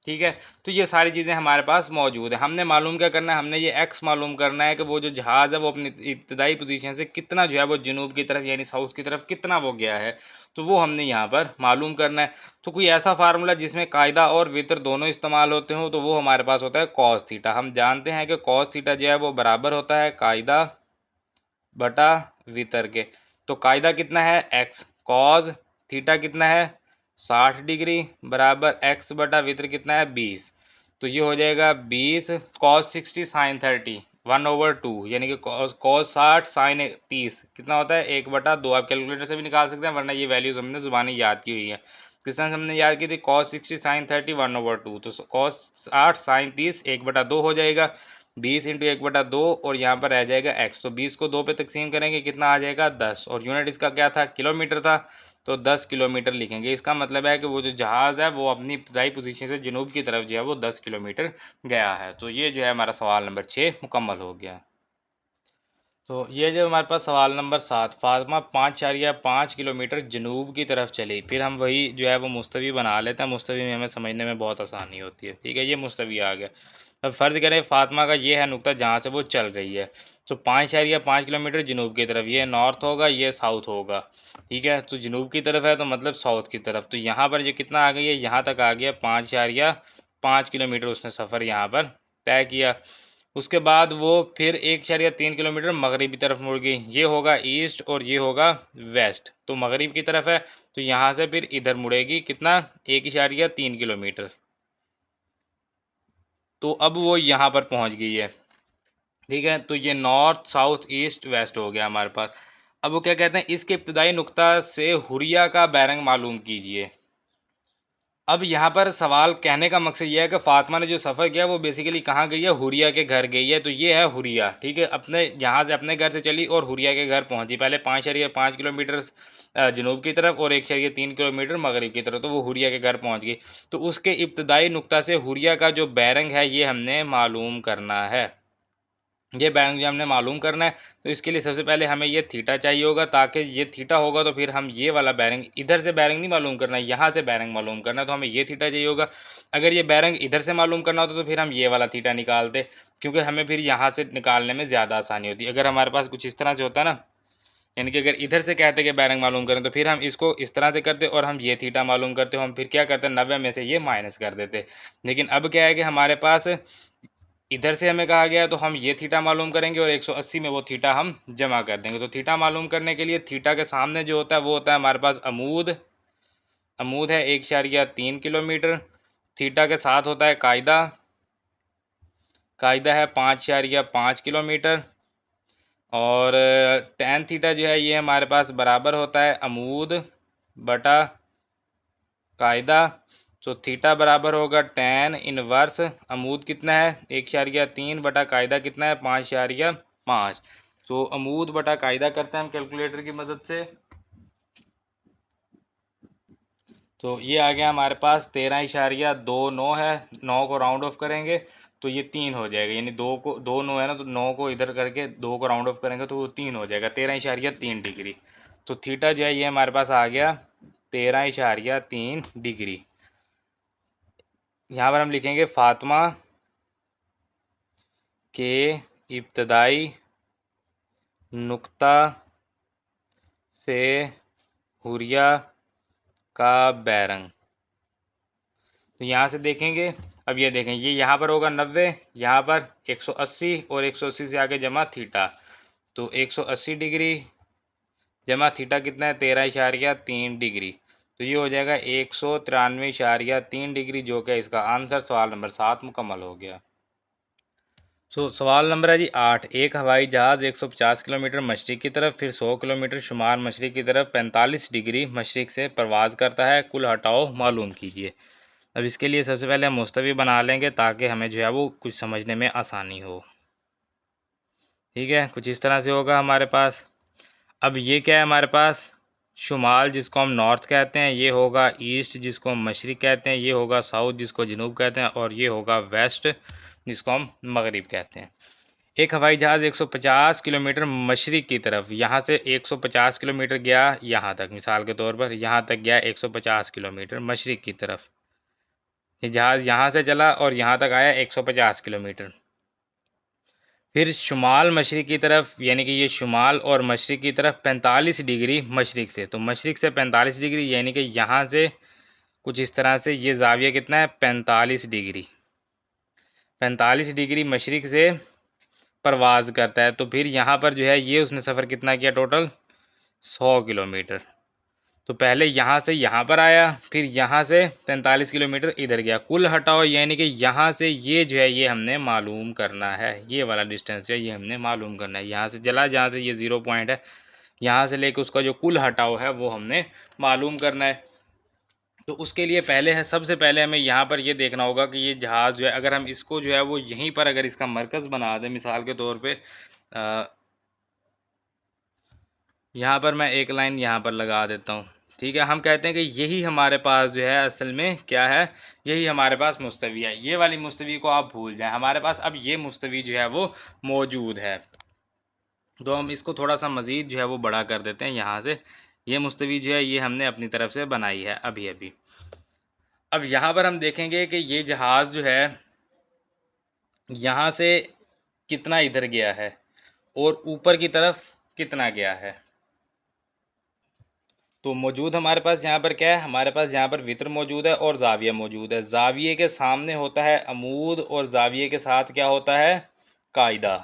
ठीक है, तो ये सारी चीज़ें हमारे पास मौजूद है। हमने मालूम क्या करना है, हमने ये एक्स मालूम करना है कि वो जो जहाज़ है वो अपनी इब्तदाई पोजीशन से कितना जो है वो जनूब की तरफ यानी साउथ की तरफ कितना वो गया है, तो वो हमने यहाँ पर मालूम करना है। तो कोई ऐसा फार्मूला जिसमें कायदा और वितर दोनों इस्तेमाल होते हों, तो वो हमारे पास होता है कॉस थीटा। हम जानते हैं कि कॉस थीटा जो है वो बराबर होता है कायदा बटा वितर के। तो कायदा कितना है एक्स, कॉस थीटा कितना है 60 डिग्री, बराबर एक्स बटा वितर कितना है 20। तो ये हो जाएगा 20 कॉस 60 साइन 30 1/2, यानी कि कॉस 60 साइन 30 कितना होता है 1/2। आप कैलकुलेटर से भी निकाल सकते हैं, वरना ये वैल्यूज हमने जुबानी याद की हुई है। किस तरह से हमने याद की थी, कॉस 60 साइन 30 1/2, तो कॉस 60 साइन 30 1/2 हो जाएगा, 20 इंटू 1/2, और यहाँ पर रह जाएगा एक्स। तो 20 को 2 पे तकसीम करेंगे कितना आ जाएगा 10, और यूनिट इसका क्या था किलोमीटर था, तो 10 किलोमीटर लिखेंगे। इसका मतलब है कि वो जो जहाज़ है वो अपनी इब्तदाई पोजीशन से जनूब की तरफ जो है वो 10 किलोमीटर गया है। तो ये जो है हमारा सवाल नंबर 6 मुकम्मल हो गया। तो ये जो हमारे पास सवाल नंबर 7, फातिमा 5.5 किलोमीटर जनूब की तरफ चली। फिर हम वही जो है वो मुस्तवी बना लेते हैं, मुस्तवी में हमें समझने में बहुत आसानी होती है। ठीक है, ये मुस्तवी आ गया। अब फ़र्ज़ करें फातिमा का ये है नुक्ता जहाँ से वो चल रही है, तो 5.5 किलोमीटर जनूब की तरफ, ये नॉर्थ होगा ये साउथ होगा। ठीक है, तो जनूब की तरफ है तो मतलब साउथ की तरफ। तो यहाँ पर जो कितना आ गई है, यहाँ तक आ गया 5.5 किलोमीटर उसने सफ़र यहाँ पर तय किया। उसके बाद वो फिर 1.3 किलोमीटर मगरिबी तरफ मुड़ गई, ये होगा ईस्ट और ये होगा वेस्ट। तो मगरिब की तरफ है तो यहाँ से फिर इधर मुड़ेगी कितना 1.3 किलोमीटर। तो अब वो यहाँ पर पहुँच गई है। ठीक है, तो ये नॉर्थ साउथ ईस्ट वेस्ट हो गया हमारे पास। अब वो क्या कहते हैं, इसके इब्तदाई नुक्ता से हुरिया का बैरंग मालूम कीजिए। अब यहाँ पर सवाल कहने का मकसद ये है कि फ़ातिमा ने जो सफ़र किया वो बेसिकली कहाँ गई है, हुरिया के घर गई है। तो ये है हुरिया। ठीक है, अपने यहाँ से अपने घर से चली और हुरिया के घर पहुँची। पहले 5.5 किलोमीटर जनूब की तरफ और 1.3 किलोमीटर मगरिब की तरफ, तो वो हुरिया के घर पहुँच गई। तो उसके इब्तदाई नुक्ता से हुरिया का जो बैरंग है ये हमने मालूम करना है। ये बैरंग जो हमने मालूम करना है, तो इसके लिए सबसे पहले हमें ये थीटा चाहिए होगा, ताकि ये थीटा होगा तो फिर हम ये वाला बैरंग, इधर से बैरंग नहीं मालूम करना है, यहाँ से बैरंग मालूम करना है, तो हमें ये थीटा चाहिए होगा। अगर ये बैरंग इधर से मालूम करना होता तो फिर हम ये वाला थीटा निकालते, क्योंकि हमें फिर यहाँ से निकालने में ज़्यादा आसानी होती है। अगर हमारे पास कुछ इस तरह से होता ना, यानी कि अगर इधर से कहते कि बैरंग मालूम करें, तो फिर हम इसको इस तरह से करते और हम ये थीटा मालूम करते, हम फिर क्या करते 90 में से ये माइनस कर देते। लेकिन अब क्या है कि हमारे पास इधर से हमें कहा गया है तो हम ये थीटा मालूम करेंगे और 180 में वो थीटा हम जमा कर देंगे। तो थीटा मालूम करने के लिए थीटा के सामने जो होता है वो होता है हमारे पास अमूद। अमूद है 1.3 किलोमीटर। थीटा के साथ होता है कायदा। कायदा है 5.5 किलोमीटर। और टैन थीटा जो है ये हमारे पास बराबर होता है अमूद बटा कायदा। तो थीटा बराबर होगा टैन इनवर्स अमूद कितना है 1.3 बटा कायदा कितना है 5.5। तो अमूद बटा कायदा करते हैं हम कैलकुलेटर की मदद से। तो ये आ गया हमारे पास 13.29 है। 9 को राउंड ऑफ करेंगे तो ये 3 हो जाएगा, यानी 2 9 है ना, तो 9 को इधर करके 2 को राउंड ऑफ करेंगे तो वो 3 हो जाएगा, 13.3 डिग्री। तो थीटा जो है ये हमारे पास आ गया 13.3 डिग्री। यहाँ पर हम लिखेंगे फातिमा के इब्तदाई नुक्ता से हुरिया का बैरंग। तो यहाँ से देखेंगे, अब ये देखें, ये यहाँ पर होगा 90, यहाँ पर 180 और 180 से आगे जमा थीटा, तो 180 डिग्री जमा थीटा कितना है 13.3 डिग्री, तो ये हो जाएगा 193.3 डिग्री, जो कि इसका आंसर सवाल नंबर 7 मुकम्मल हो गया। सवाल नंबर है जी 8। एक हवाई जहाज़ 150 किलोमीटर मशरिक की तरफ, फिर 100 किलोमीटर शुमाल मशरिक की तरफ 45 डिग्री मशरिक से परवाज़ करता है, कुल हटाओ मालूम कीजिए। अब इसके लिए सबसे पहले हम मुस्तवी बना लेंगे ताकि हमें जो है वो कुछ समझने में आसानी हो। ठीक है, कुछ इस तरह से होगा हमारे पास। अब ये क्या है हमारे पास, शुमाल जिसको हम नॉर्थ कहते हैं, ये होगा ईस्ट जिसको हम मशरिक कहते हैं, ये होगा साउथ जिसको जनूब कहते हैं, और ये होगा वेस्ट जिसको हम मगरिब कहते हैं। एक हवाई जहाज़ 150 किलोमीटर मशरिक की तरफ, यहाँ से 150 किलोमीटर गया यहाँ तक, मिसाल के तौर पर यहाँ तक गया 150 किलोमीटर मशरिक की तरफ। ये जहाज़ यहाँ से चला और यहाँ तक आया 150 किलोमीटर। फिर शुमाल मशरिक की तरफ, यानी कि ये शुमाल और मशरिक की तरफ 45 डिग्री मशरिक से, तो मशरिक से 45 डिग्री, यानी कि यहाँ से कुछ इस तरह से ये ज़ाविया कितना है 45 डिग्री, 45 डिग्री मशरिक से परवाज़ करता है। तो फिर यहाँ पर जो है ये उसने सफ़र कितना किया, टोटल 100 किलोमीटर। तो पहले यहाँ से यहाँ पर आया, फिर यहाँ से 43 किलोमीटर इधर गया, कुल हटाओ, यानी कि यहाँ से ये जो है ये हमने मालूम करना है, ये वाला डिस्टेंस जो है ये हमने मालूम करना है। यहाँ से चला, जहाँ से ये 0 पॉइंट है, यहाँ से लेकर उसका जो कुल हटाओ है वो हमने मालूम करना है। तो उसके लिए पहले है, सबसे पहले हमें यहाँ पर ये देखना होगा कि ये जहाज़ जो है, अगर हम इसको जो है वो यहीं पर अगर इसका मरकज़ बना दें, मिसाल के तौर पे यहाँ पर मैं एक लाइन यहाँ पर लगा देता हूँ। ठीक है, हम कहते हैं कि यही हमारे पास जो है असल में क्या है, यही हमारे पास मुस्तवी है। ये वाली मुस्तवी को आप भूल जाएं, हमारे पास अब ये मुस्तवी जो है वो मौजूद है। तो हम इसको थोड़ा सा मज़ीद जो है वो बड़ा कर देते हैं यहाँ से। ये मुस्तवी जो है ये हमने अपनी तरफ से बनाई है अभी अभी। अब यहाँ पर हम देखेंगे कि ये जहाज़ जो है यहाँ से कितना इधर गया है और ऊपर की तरफ कितना गया है। तो मौजूद हमारे पास यहाँ पर क्या है, हमारे पास यहाँ पर वित्र मौजूद है और जाविया मौजूद है। जाविये के सामने होता है अमूद और जाविये के साथ क्या होता है, कायदा।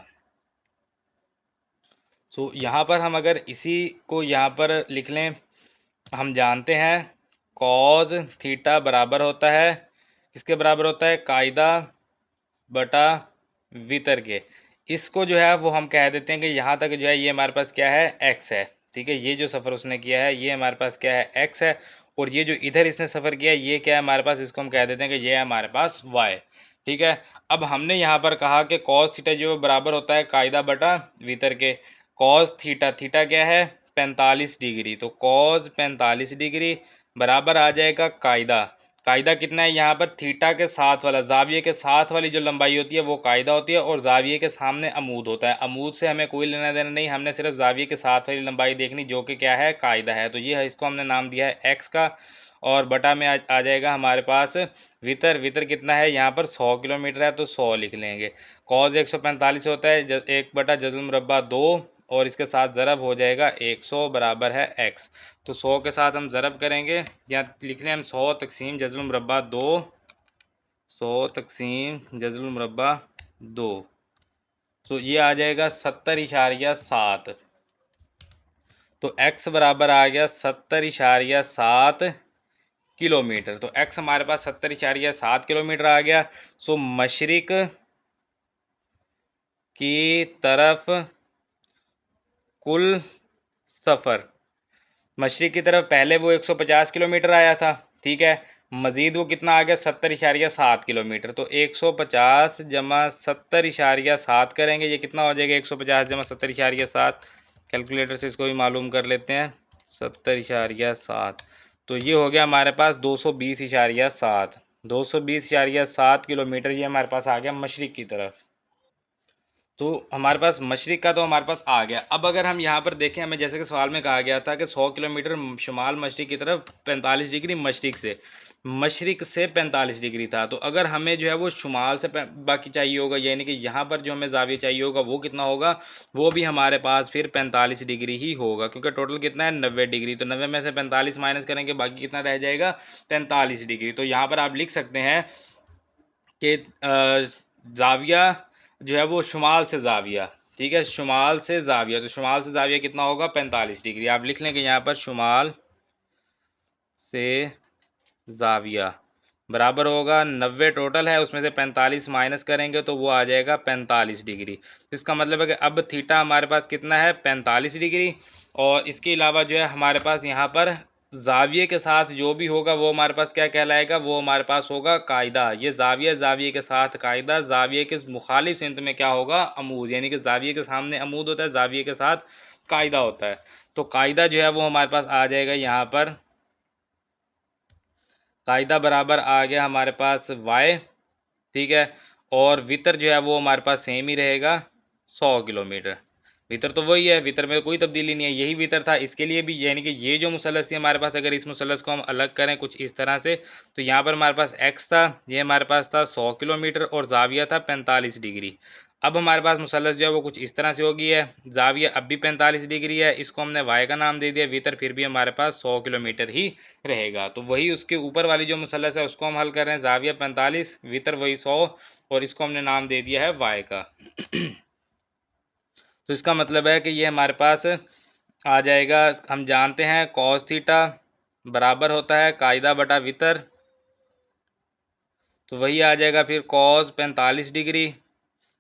तो यहाँ पर हम अगर इसी को यहाँ पर लिख लें, हम जानते हैं कॉज थीटा बराबर होता है, किसके बराबर होता है, कायदा बटा वितर के। इसको जो है वो हम कह देते हैं कि यहाँ तक जो है ये हमारे पास क्या है, एक्स है। ठीक है, ये जो सफ़र उसने किया है ये हमारे पास क्या है, एक्स है, और ये जो इधर इसने सफ़र किया है ये क्या है हमारे पास, इसको हम कह देते हैं कि ये है हमारे पास वाई। ठीक है, अब हमने यहाँ पर कहा कि कॉस थीटा जो बराबर होता है कायदा बटा वितर के। कॉस थीटा, थीटा क्या है 45 डिग्री, तो कॉस 45 डिग्री बराबर आ जाएगा कायदा। कायदा कितना है यहाँ पर, थीटा के साथ वाला, जाविये के साथ वाली जो लंबाई होती है वो कायदा होती है, और जाविये के सामने अमूद होता है। अमूद से हमें कोई लेना देना नहीं, हमने सिर्फ जाविये के साथ वाली लंबाई देखनी जो कि क्या है, कायदा है। तो ये है, इसको हमने नाम दिया है एक्स का, और बटा में आ जाएगा हमारे पास वितर। वितर कितना है यहाँ पर 100 किलोमीटर है, तो 100 लिख लेंगे। कॉज 145 होता है 1 बटा जज़ुल मुरब्बा 2, और इसके साथ ज़रब हो जाएगा 100 बराबर है एक्स। तो 100 के साथ हम ज़रब करेंगे, यहाँ लिख लें हम 100 तक़सीम जज़ुल मुरब्बा 2, 100 तक़सीम जज़ुल मुरब्बा 2, तो ये आ जाएगा 70.7। तो x बराबर आ गया 70.7 किलोमीटर। तो x हमारे पास 70.7 किलोमीटर आ गया। सो मशरिक की तरफ कुल सफ़र, मशरिक की तरफ पहले वो 150 किलोमीटर आया था, ठीक है, मज़ीद वो कितना आ गया 70.7 किलोमीटर। तो 150 जमा 70.7 करेंगे, ये कितना हो जाएगा 150 जमा 70.7, कैलकुलेटर से इसको भी मालूम कर लेते हैं, 70.7, तो ये हो गया हमारे पास 220.7, 220.7 किलोमीटर ये हमारे पास आ गया मशरिक की तरफ। तो हमारे पास मशरिक़ का तो हमारे पास आ गया। अब अगर हम यहाँ पर देखें, हमें जैसे कि सवाल में कहा गया था कि 100 किलोमीटर शुमाल मशरिक़ की तरफ 45 डिग्री मशरिक़ से 45 डिग्री था। तो अगर हमें जो है वो शुमाल से बाकी चाहिए होगा, यानी कि यहाँ पर जो हमें ज़ाविया चाहिए होगा वो कितना होगा, वो भी हमारे पास फिर 45 डिग्री ही होगा, क्योंकि टोटल कितना है 90 डिग्री। तो 90 में से 45 माइनस करेंगे, बाकी कितना रह जाएगा 45 डिग्री। तो यहाँ पर आप लिख सकते हैं कि ज़ाविया जो है वो शुमाल से ज़ाविया, ठीक है, शुमाल से ज़ाविया। तो शुमाल से ज़ाविया कितना होगा 45 डिग्री। आप लिख लेंगे यहाँ पर शुमाल से ज़ाविया बराबर होगा 90 टोटल है, उसमें से 45 माइनस करेंगे तो वो आ जाएगा 45 डिग्री। तो इसका मतलब है कि अब थीटा हमारे पास कितना है 45 डिग्री। और इसके अलावा जो है हमारे पास यहाँ पर ज़ाविये के साथ जो भी होगा वो हमारे पास क्या कहलाएगा, वो हमारे पास होगा कायदा। ये ज़ाविये के साथ कायदा, ज़ाविये के मुखालिफ सिमत में क्या होगा अमूद, यानी कि ज़ाविये के सामने अमूद होता है, ज़ाविये के साथ कायदा होता है। तो कायदा जो है वो हमारे पास आ जाएगा यहाँ पर, कायदा बराबर आ गया हमारे पास y, ठीक है। और वितर जो है वो हमारे पास सेम ही रहेगा 100 किलोमीटर। वितर तो वही है, वितर में कोई तब्दीली नहीं है, यही वितर था इसके लिए भी। यानी कि ये जो मुसलस थी हमारे पास, अगर इस मुसलस को हम अलग करें कुछ इस तरह से, तो यहाँ पर हमारे पास x था, ये हमारे पास था 100 किलोमीटर और ज़ाविया था 45 डिग्री। अब हमारे पास मुसलस जो है वो कुछ इस तरह से हो गई है, ज़ाविया अब भी 45 डिग्री है, इसको हमने y का नाम दे दिया, वितर फिर भी हमारे पास 100 किलोमीटर ही रहेगा। तो वही उसके ऊपर वाली जो मुसलस है उसको हम हल कर रहे हैं, ज़ाविया 45, वितर वही 100, और इसको हमने नाम दे दिया है y का। तो इसका मतलब है कि ये हमारे पास आ जाएगा, हम जानते हैं कॉस थीटा बराबर होता है कायदा बटा वितर, तो वही आ जाएगा फिर कॉस 45 डिग्री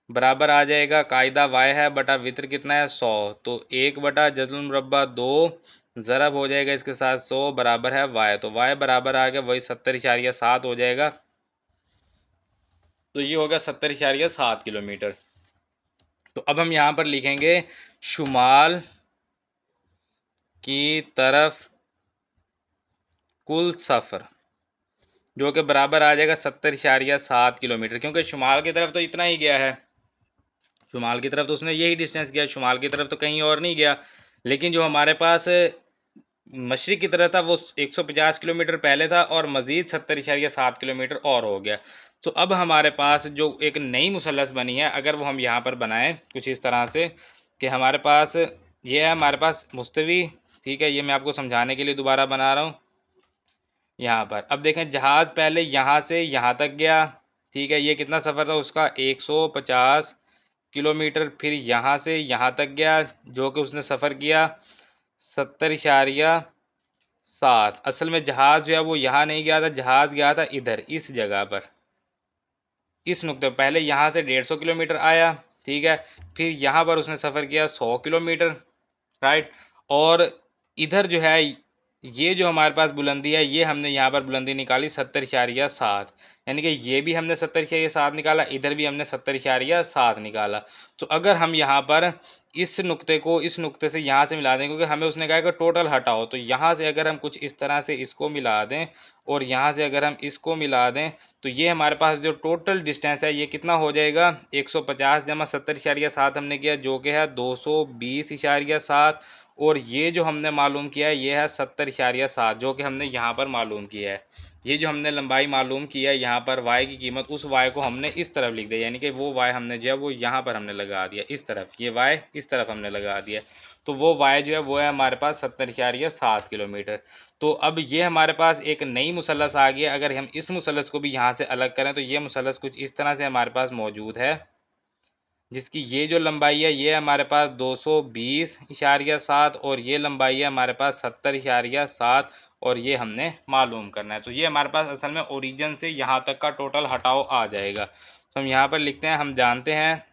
बराबर आ जाएगा कायदा y है बटा वितर कितना है 100। तो 1 बटा जज़्ल मुरब्बा 2 ज़रब हो जाएगा इसके साथ 100 बराबर है y। तो y बराबर आ गया वही 70.7 हो जाएगा। तो ये होगा 70.7 किलोमीटर। तो अब हम यहाँ पर लिखेंगे शुमाल की तरफ कुल सफ़र, जो कि बराबर आ जाएगा 70.7 किलोमीटर, क्योंकि शुमाल की तरफ तो इतना ही गया है, शुमाल की तरफ तो उसने यही डिस्टेंस किया, शुमाल की तरफ तो कहीं और नहीं गया। लेकिन जो हमारे पास मशरिक़ की तरफ था वो 150 किलोमीटर पहले था और मज़ीद 70.7 किलोमीटर और हो गया। तो अब हमारे पास जो एक नई मुसलस बनी है, अगर वो हम यहाँ पर बनाएं कुछ इस तरह से कि हमारे पास ये है हमारे पास मुस्तवी, ठीक है, ये मैं आपको समझाने के लिए दोबारा बना रहा हूँ यहाँ पर। अब देखें जहाज़ पहले यहाँ से यहाँ तक गया, ठीक है, ये कितना सफ़र था उसका 150 किलोमीटर, फिर यहाँ से यहाँ तक गया जो कि उसने सफ़र किया 70.7। असल में जहाज़ जो है वो यहाँ नहीं गया था, जहाज़ गया था इधर इस जगह पर, इस नुक्ते पहले यहाँ से 150 किलोमीटर आया, ठीक है, फिर यहाँ पर उसने सफ़र किया 100 किलोमीटर, राइट। और इधर जो है ये जो हमारे पास बुलंदी है, ये हमने यहाँ पर बुलंदी निकाली 70.7, यानी कि ये भी हमने 70.7 निकाला, इधर भी हमने 70.7 निकाला। तो अगर हम यहाँ पर इस नुक्ते को इस नुक्ते से यहाँ से मिला दें, क्योंकि हमें उसने कहा कि टोटल हटाओ, तो यहाँ से अगर हम कुछ इस तरह से इसको मिला दें और यहाँ से अगर हम इसको मिला दें, तो ये हमारे पास जो टोटल डिस्टेंस है ये कितना हो जाएगा 150 जमा 70.7 हमने किया जो कि है 220.7, और ये जो हमने मालूम किया है ये है 70.7 जो कि हमने यहाँ पर मालूम किया है। ये जो हमने लंबाई मालूम की है यहाँ पर y की कीमत, उस y को हमने इस तरफ लिख दिया, यानी कि वो y हमने जो है वो यहाँ पर हमने लगा दिया इस तरफ, ये y इस तरफ हमने लगा दिया। तो वो y जो है वो है हमारे पास 70.7 किलोमीटर। तो अब ये हमारे पास एक नई मुसलस आ गई है। अगर हम इस मुसलस को भी यहाँ से अलग करें तो ये मुसलस कुछ इस तरह से हमारे पास मौजूद है, जिसकी ये जो लंबाई है ये हमारे पास 220.7 और ये लंबाई है हमारे पास 70.7, और ये हमने मालूम करना है। तो ये हमारे पास असल में ओरिजिन से यहाँ तक का टोटल हटाओ आ जाएगा। तो हम यहाँ पर लिखते हैं, हम जानते हैं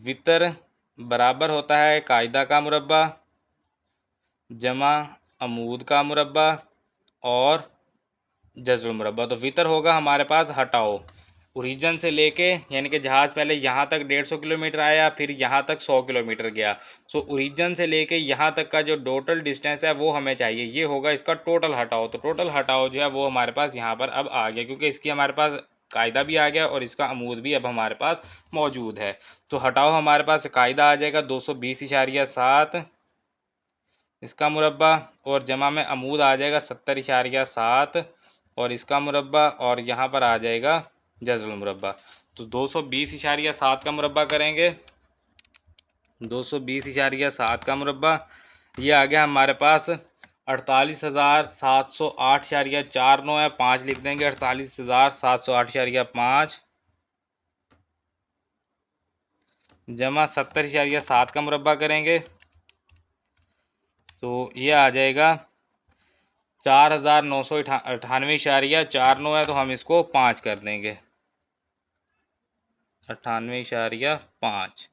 वितर बराबर होता है कायदा का मुरब्बा जमा अमूद का मुरब्बा और जज़्ल मुरब्बा। तो वितर होगा हमारे पास हटाओ, ओरिजिन से लेके, यानी कि जहाज़ पहले यहाँ तक 150 किलोमीटर आया, फिर यहाँ तक 100 किलोमीटर गया। सो ओरिजिन से लेके यहाँ तक का जो टोटल डिस्टेंस है वो हमें चाहिए, ये होगा इसका टोटल हटाओ। तो टोटल हटाओ जो है वो हमारे पास यहाँ पर अब आ गया, क्योंकि इसकी हमारे पास कायदा भी आ गया और इसका अमूद भी अब हमारे पास मौजूद है। तो हटाओ, हमारे पास कायदा आ जाएगा 220.7 इसका मुरब्बा, और जमा में अमूद आ जाएगा 70.7 और इसका मुरब्बा, और यहाँ पर आ जाएगा जज़ल मुरब्बा। तो 220.7 का मुरब्बा करेंगे, 220.7 का मुरब्बा, ये आ गया हमारे पास 48,708.49 है। 5 लिख देंगे, 48,708.5 जमा 70.7 का मुरब्बा करेंगे तो ये आ जाएगा 4,998.49 है। तो हम इसको 5 कर देंगे, 98.5।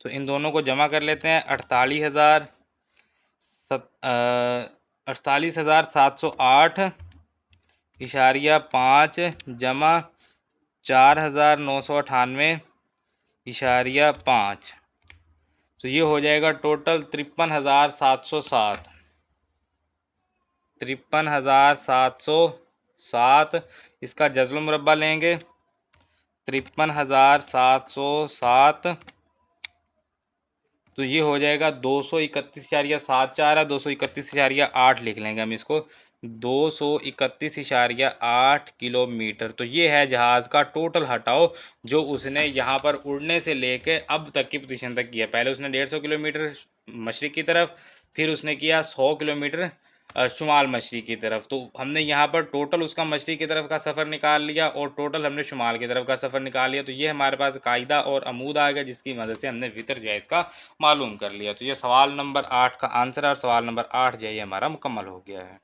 तो इन दोनों को जमा कर लेते हैं, 48,708.5 जमा 4,998.5। तो ये हो जाएगा टोटल 53,707, 53,707। इसका जज़ल मुरब्बा लेंगे, 53,707। तो ये हो जाएगा 231.74 है, 231.8 लिख लेंगे हम इसको, 231.8 किलोमीटर। तो ये है जहाज़ का टोटल हटाओ जो उसने यहाँ पर उड़ने से लेके अब तक की पोजीशन तक किया। पहले उसने 150 किलोमीटर मशरिक़ की तरफ, फिर उसने किया 100 किलोमीटर शुमाल मशरिक़ की तरफ। तो हमने यहाँ पर टोटल उसका मशरिक़ की तरफ का सफ़र निकाल लिया और टोटल हमने शुमाल की तरफ का सफ़र निकाल लिया। तो ये हमारे पास कायदा और अमूद आ गया, जिसकी मदद से हमने वितर जो है इसका मालूम कर लिया। तो ये सवाल नंबर 8 का आंसर है और सवाल नंबर 8 जो है ये हमारा मुकम्मल हो गया है।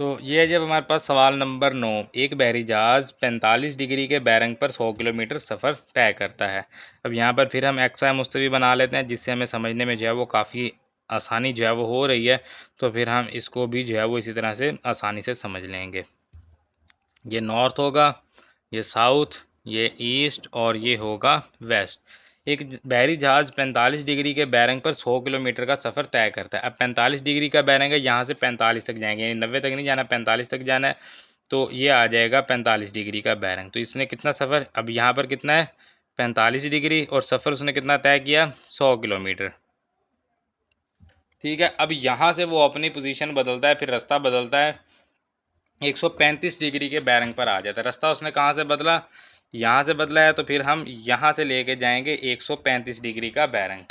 तो ये जब हमारे पास सवाल नंबर 9, एक बहरी जहाज़ 45 डिग्री के बैरंग पर 100 किलोमीटर सफ़र तय करता है। अब यहाँ पर फिर हम एक्स वाई मुस्तवी बना लेते हैं, जिससे हमें समझने में जो है वो काफ़ी आसानी जो है वो हो रही है। तो फिर हम इसको भी जो है वो इसी तरह से आसानी से समझ लेंगे। ये नॉर्थ होगा, ये साउथ, ये ईस्ट और ये होगा वेस्ट। एक बहरी जहाज़ 45 डिग्री के बैरंग पर 100 किलोमीटर का सफ़र तय करता है। अब 45 डिग्री का बैरंग है, यहाँ से 45 तक जाएंगे, यानी 90 तक नहीं जाना, 45 तक जाना है। तो ये आ जाएगा 45 डिग्री का बैरंग। तो इसने कितना सफ़र, अब यहाँ पर कितना है 45 डिग्री, और सफ़र उसने कितना तय किया 100 किलोमीटर। ठीक है, अब यहाँ से वो अपनी पोजीशन बदलता है, फिर रास्ता बदलता है, 135 डिग्री के बैरंग पर आ जाता है। रास्ता उसने कहाँ से बदला, यहाँ से बदला है। तो फिर हम यहाँ से लेके जाएंगे 135 डिग्री का बैरंग।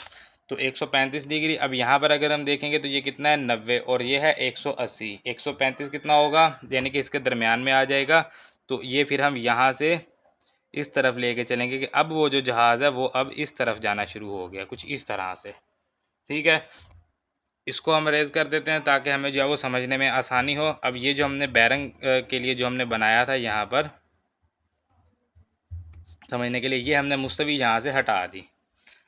तो 135 डिग्री, अब यहाँ पर अगर हम देखेंगे तो ये कितना है 90 और ये है 180। 135 कितना होगा, यानी कि इसके दरमियान में आ जाएगा। तो ये फिर हम यहाँ से इस तरफ लेके चलेंगे कि अब वो जो जहाज़ है वो अब इस तरफ जाना शुरू हो गया, कुछ इस तरह से। ठीक है, इसको हम रेज़ कर देते हैं ताकि हमें जो है वो समझने में आसानी हो। अब ये जो हमने बैरंग के लिए जो हमने बनाया था यहाँ पर समझने के लिए, ये हमने मुस्तवी यहाँ से हटा दी।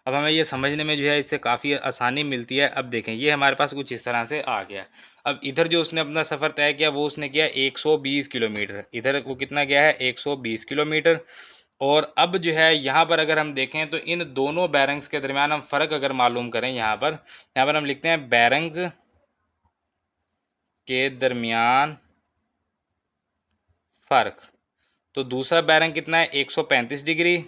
अब हमें ये समझने में जो है इससे काफ़ी आसानी मिलती है। अब देखें, ये हमारे पास कुछ इस तरह से आ गया। अब इधर जो उसने अपना सफ़र तय किया वो उसने किया 120 किलोमीटर, इधर वो कितना गया है 120 किलोमीटर। और अब जो है यहाँ पर अगर हम देखें तो इन दोनों बैरंग्स के दरमियान हम फ़र्क अगर मालूम करें, यहाँ पर हम लिखते हैं बैरंग्स के दरमियान फ़र्क। तो दूसरा बैरंग कितना है 135 डिग्री,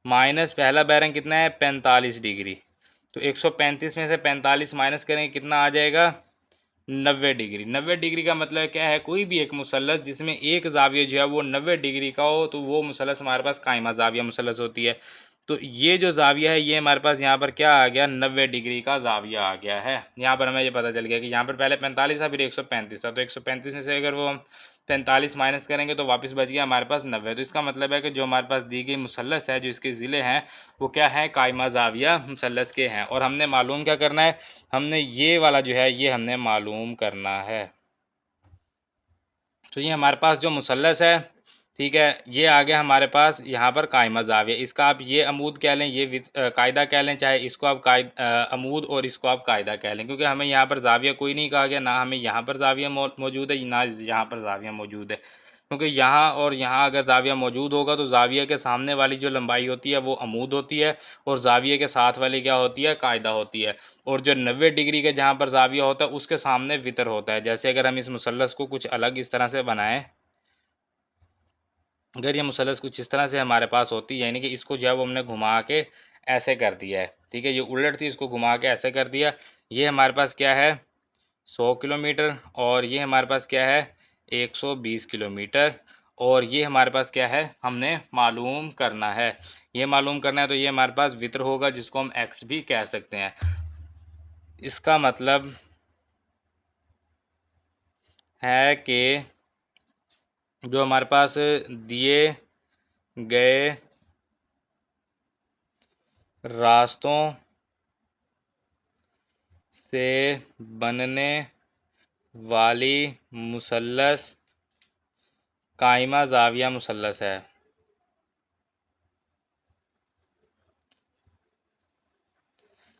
माइनस पहला बैरंग कितना है 45 डिग्री। तो 135 में से 45 माइनस करेंगे, कितना आ जाएगा 90 डिग्री। 90 डिग्री का मतलब क्या है, कोई भी एक मुसल्लस जिसमें एक जाविया जो है वो 90 डिग्री का हो तो वो मुसल्लस हमारे पास कायमा जाविया मुसल्लस होती है। तो ये जो जाविया है ये हमारे पास यहाँ पर क्या आ गया 90 डिग्री का जाविया आ गया है। यहाँ पर हमें ये पता चल गया कि यहाँ पर पहले 45 था, फिर 135 था। तो 135 में से अगर वो हम 45 माइनस करेंगे तो वापस बच गया हमारे पास 90। तो इसका मतलब है कि जो हमारे पास दी गई मुसल्लस है, जो इसके ज़िले हैं वो क्या है कायमा जाविया मुसल्लस के हैं। और हमने मालूम क्या करना है, हमने ये वाला जो है ये हमने मालूम करना है। तो ये हमारे पास जो मुसल्लस है, ठीक है, ये आ गया हमारे पास यहाँ पर कायमा जाविया। इसका आप ये अमूद कह लें, ये कायदा कह लें, चाहे इसको आप अमूद और इसको आप कायदा कह लें, क्योंकि हमें यहाँ पर जाविया कोई नहीं कहा गया, ना हमें यहाँ पर जाविया मौजूद है, ना यहाँ पर जाविया मौजूद है। क्योंकि यहाँ और यहाँ अगर ज़ाविया मौजूद होगा तो ज़ाविया के सामने वाली जो लंबाई होती है वो अमूद होती है, और ज़ाविया के साथ वाली क्या होती है, कायदा होती है। और जो 90 डिग्री के जहाँ पर ज़ाविया होता है उसके सामने वितर होता है। जैसे अगर हम इस मुसल्लस को कुछ अलग इस तरह से बनाएं, अगर ये मुसल्लस कुछ इस तरह से हमारे पास होती है, यानी कि इसको जो है वो हमने घुमा के ऐसे कर दिया है, ठीक है, ये उलट थी, इसको घुमा के ऐसे कर दिया। ये हमारे पास क्या है, 100 किलोमीटर, और ये हमारे पास क्या है, 120 किलोमीटर। और ये हमारे पास क्या है, हमने मालूम करना है, ये मालूम करना है। तो ये हमारे पास वित्र होगा, जिसको हम एक्स भी कह सकते हैं। इसका मतलब है कि जो हमारे पास दिए गए रास्तों से बनने वाली मुसल्लस काइमा ज़ाविया मुसल्लस है।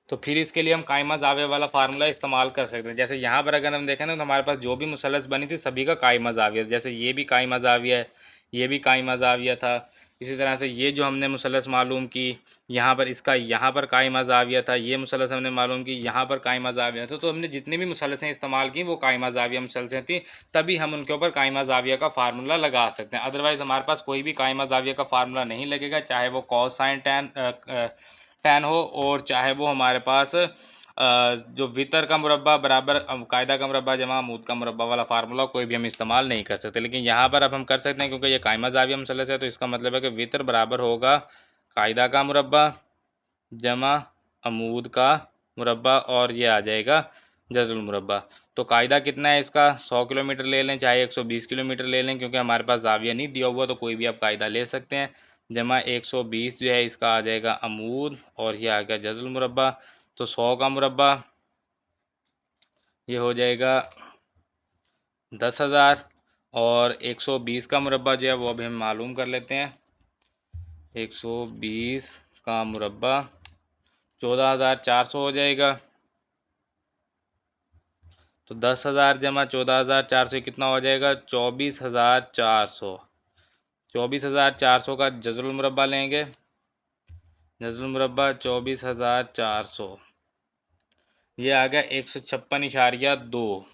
तो फिर इसके लिए हम काइमा ज़ाविया वाला फार्मूला इस्तेमाल कर सकते हैं। जैसे यहाँ पर अगर हम देखें ना, तो हमारे पास जो भी मुसल्लस बनी थी सभी का काइमा ज़ाविया, जैसे ये भी काइमा ज़ाविया है, ये भी काइमा ज़ाविया था। इसी तरह से ये जो हमने मुसल्लस मालूम की, यहाँ पर इसका यहाँ पर काइमा ज़ाविया था, ये मुसल्लस हमने मालूम की, यहाँ पर काइमा ज़ाविया था। तो हमने जितनी भी मुसल्लसें इस्तेमाल की वो काइमा ज़ाविया मुसल्लसें थी, तभी हम उनके ऊपर काइमा ज़ाविया का फार्मूला लगा सकते हैं। अदरवाइज़ हमारे पास कोई भी काइमा ज़ाविया का फार्मूला नहीं लगेगा, चाहे वो कॉस साइन टैन हो, और चाहे वो हमारे पास जो वितर का मुरब्बा बराबर कायदा का मुरब्बा जमा अमूद का मुरब्बा वाला फार्मूला कोई भी हम इस्तेमाल नहीं कर सकते। लेकिन यहाँ पर अब हम कर सकते हैं, क्योंकि ये कायमा ज़ाविया मुसल्लस है, तो इसका मतलब है कि वितर बराबर होगा कायदा का मुरब्बा जमा अमूद का मुरब्बा, और ये आ जाएगा जज़ुल मुरब्बा। तो कायदा कितना है इसका, 100 किलोमीटर ले लें चाहे 120 किलोमीटर ले लें, क्योंकि हमारे पास ज़ाविया नहीं दिया हुआ, तो कोई भी आप कायदा ले सकते हैं। जमा 120 जो है इसका आ जाएगा अमूद, और ये आ गया जज़ुल मुरब्बा। तो 100 का मुरब्बा ये हो जाएगा 10,000, और 120 का मुरब्बा जो है वो अभी हम मालूम कर लेते हैं। 120 का मुरब्बा 14,400 हो जाएगा। तो 10,000 जमा 14,400 कितना हो जाएगा, 24,400। 24,400 का जज़रुल मुरब्बा लेंगे, जज़रुल मुरब्बा 24,400, ये आ गया 156.2,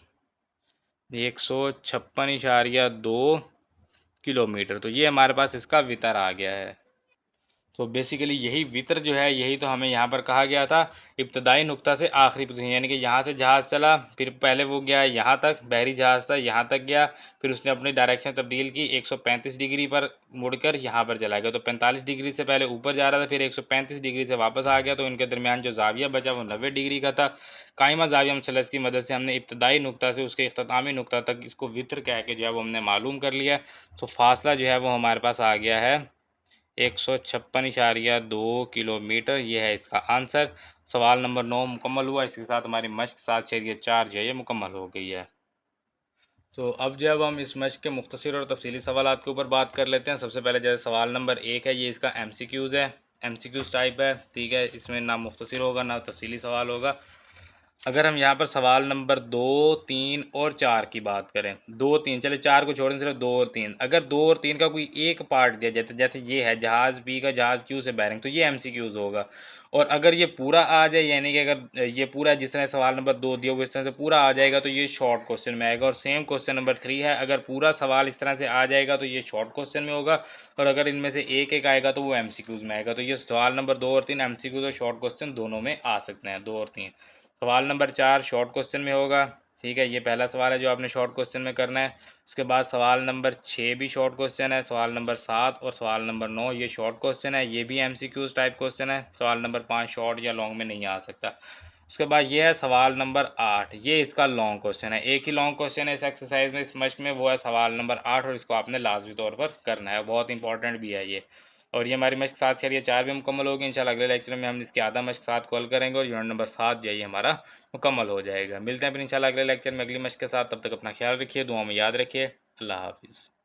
156.2 किलोमीटर। तो ये हमारे पास इसका वितर आ गया है। तो बेसिकली यही वितर जो है, यही तो हमें यहाँ पर कहा गया था, इब्तदाई नुक्ता से आखिरी पोजीशन, यानी कि यहाँ से जहाज़ चला, फिर पहले वो गया यहाँ तक, बहरी जहाज़ था, यहाँ तक गया, फिर उसने अपनी डायरेक्शन तब्दील की, 135 डिग्री पर मुड़कर यहाँ पर चला गया। तो 45 डिग्री से पहले ऊपर जा रहा था, फिर 135 डिग्री से वापस आ गया, तो इनके दरमियान जो ज़ाविया बचा वो 90 डिग्री का था। कायमा ज़ाविया मुसल्लस की मदद से हमने इब्तदाई नुक्ता से उसके इख्तितामी नुक्ता तक इसको वितर कह के जो है वो हमने मालूम कर लिया। तो फासला जो है वो हमारे पास आ गया है 156.2 किलोमीटर। ये है इसका आंसर। सवाल नंबर 9 मुकम्मल हुआ। इसके साथ हमारी मश्क 7.4 जो है ये मुकम्मल हो गई है। तो अब जब हम इस मश्क के मुख्तसर और तफसीली सवालात के ऊपर बात कर लेते हैं। सबसे पहले जैसे सवाल नंबर 1 है, ये इसका MCQs है, MCQs टाइप है, ठीक है। इसमें ना मुख्तसर होगा ना तफसीली सवाल होगा। अगर हम यहाँ पर सवाल नंबर 2, 3 और 4 की बात करें, 2, 3, चले 4 को छोड़ें, सिर्फ 2 और 3, अगर 2 और 3 का कोई एक पार्ट दिया जाए, जैसे ये है जहाज़ बी का जहाज़ क्यू से बैरिंग, तो ये MCQs होगा। और अगर ये पूरा आ जाए, यानी कि अगर ये पूरा जिस तरह सवाल नंबर 2 दिया हुआ इस तरह से पूरा आ जाएगा, तो ये शॉर्ट क्वेश्चन में आएगा। और सेम क्वेश्चन नंबर 3 है, अगर पूरा सवाल इस तरह से आ जाएगा तो ये शॉर्ट क्वेश्चन में होगा, और अगर इनमें से एक एक आएगा तो वो MCQs में आएगा। तो ये सवाल नंबर 2 और 3 MCQs और शॉर्ट क्वेश्चन दोनों में आ सकते हैं, 2 और 3। सवाल नंबर 4 शॉर्ट क्वेश्चन में होगा, ठीक है, ये पहला सवाल है जो आपने शॉर्ट क्वेश्चन में करना है। उसके बाद सवाल नंबर 6 भी शॉर्ट क्वेश्चन है, सवाल नंबर 7 और सवाल नंबर 9 ये शॉर्ट क्वेश्चन है, ये भी MCQs टाइप क्वेश्चन है। सवाल नंबर 5 शॉर्ट या लॉन्ग में नहीं आ सकता। उसके बाद ये है सवाल नंबर 8, ये इसका लॉन्ग क्वेश्चन है, एक ही लॉन्ग क्वेश्चन है इस एक्सरसाइज में, इस मश्क में, वो है सवाल नंबर 8, और इसको आपने लाजमी तौर पर करना है, बहुत इंपॉर्टेंट भी है ये। और ये हमारी मश्क 7 से 4 भी मुकम्मल होगी। इंशाल्लाह अगले लेक्चर में हम इसकी आधा मश्क 7 कॉल करेंगे, और यूनिट नंबर 7 जो है हमारा मुकम्मल हो जाएगा। मिलते हैं फिर इंशाल्लाह अगले लेक्चर में अगली मश्क के साथ। तब तक अपना ख्याल रखिए, दुआ में याद रखिए। अल्लाह हाफिज़।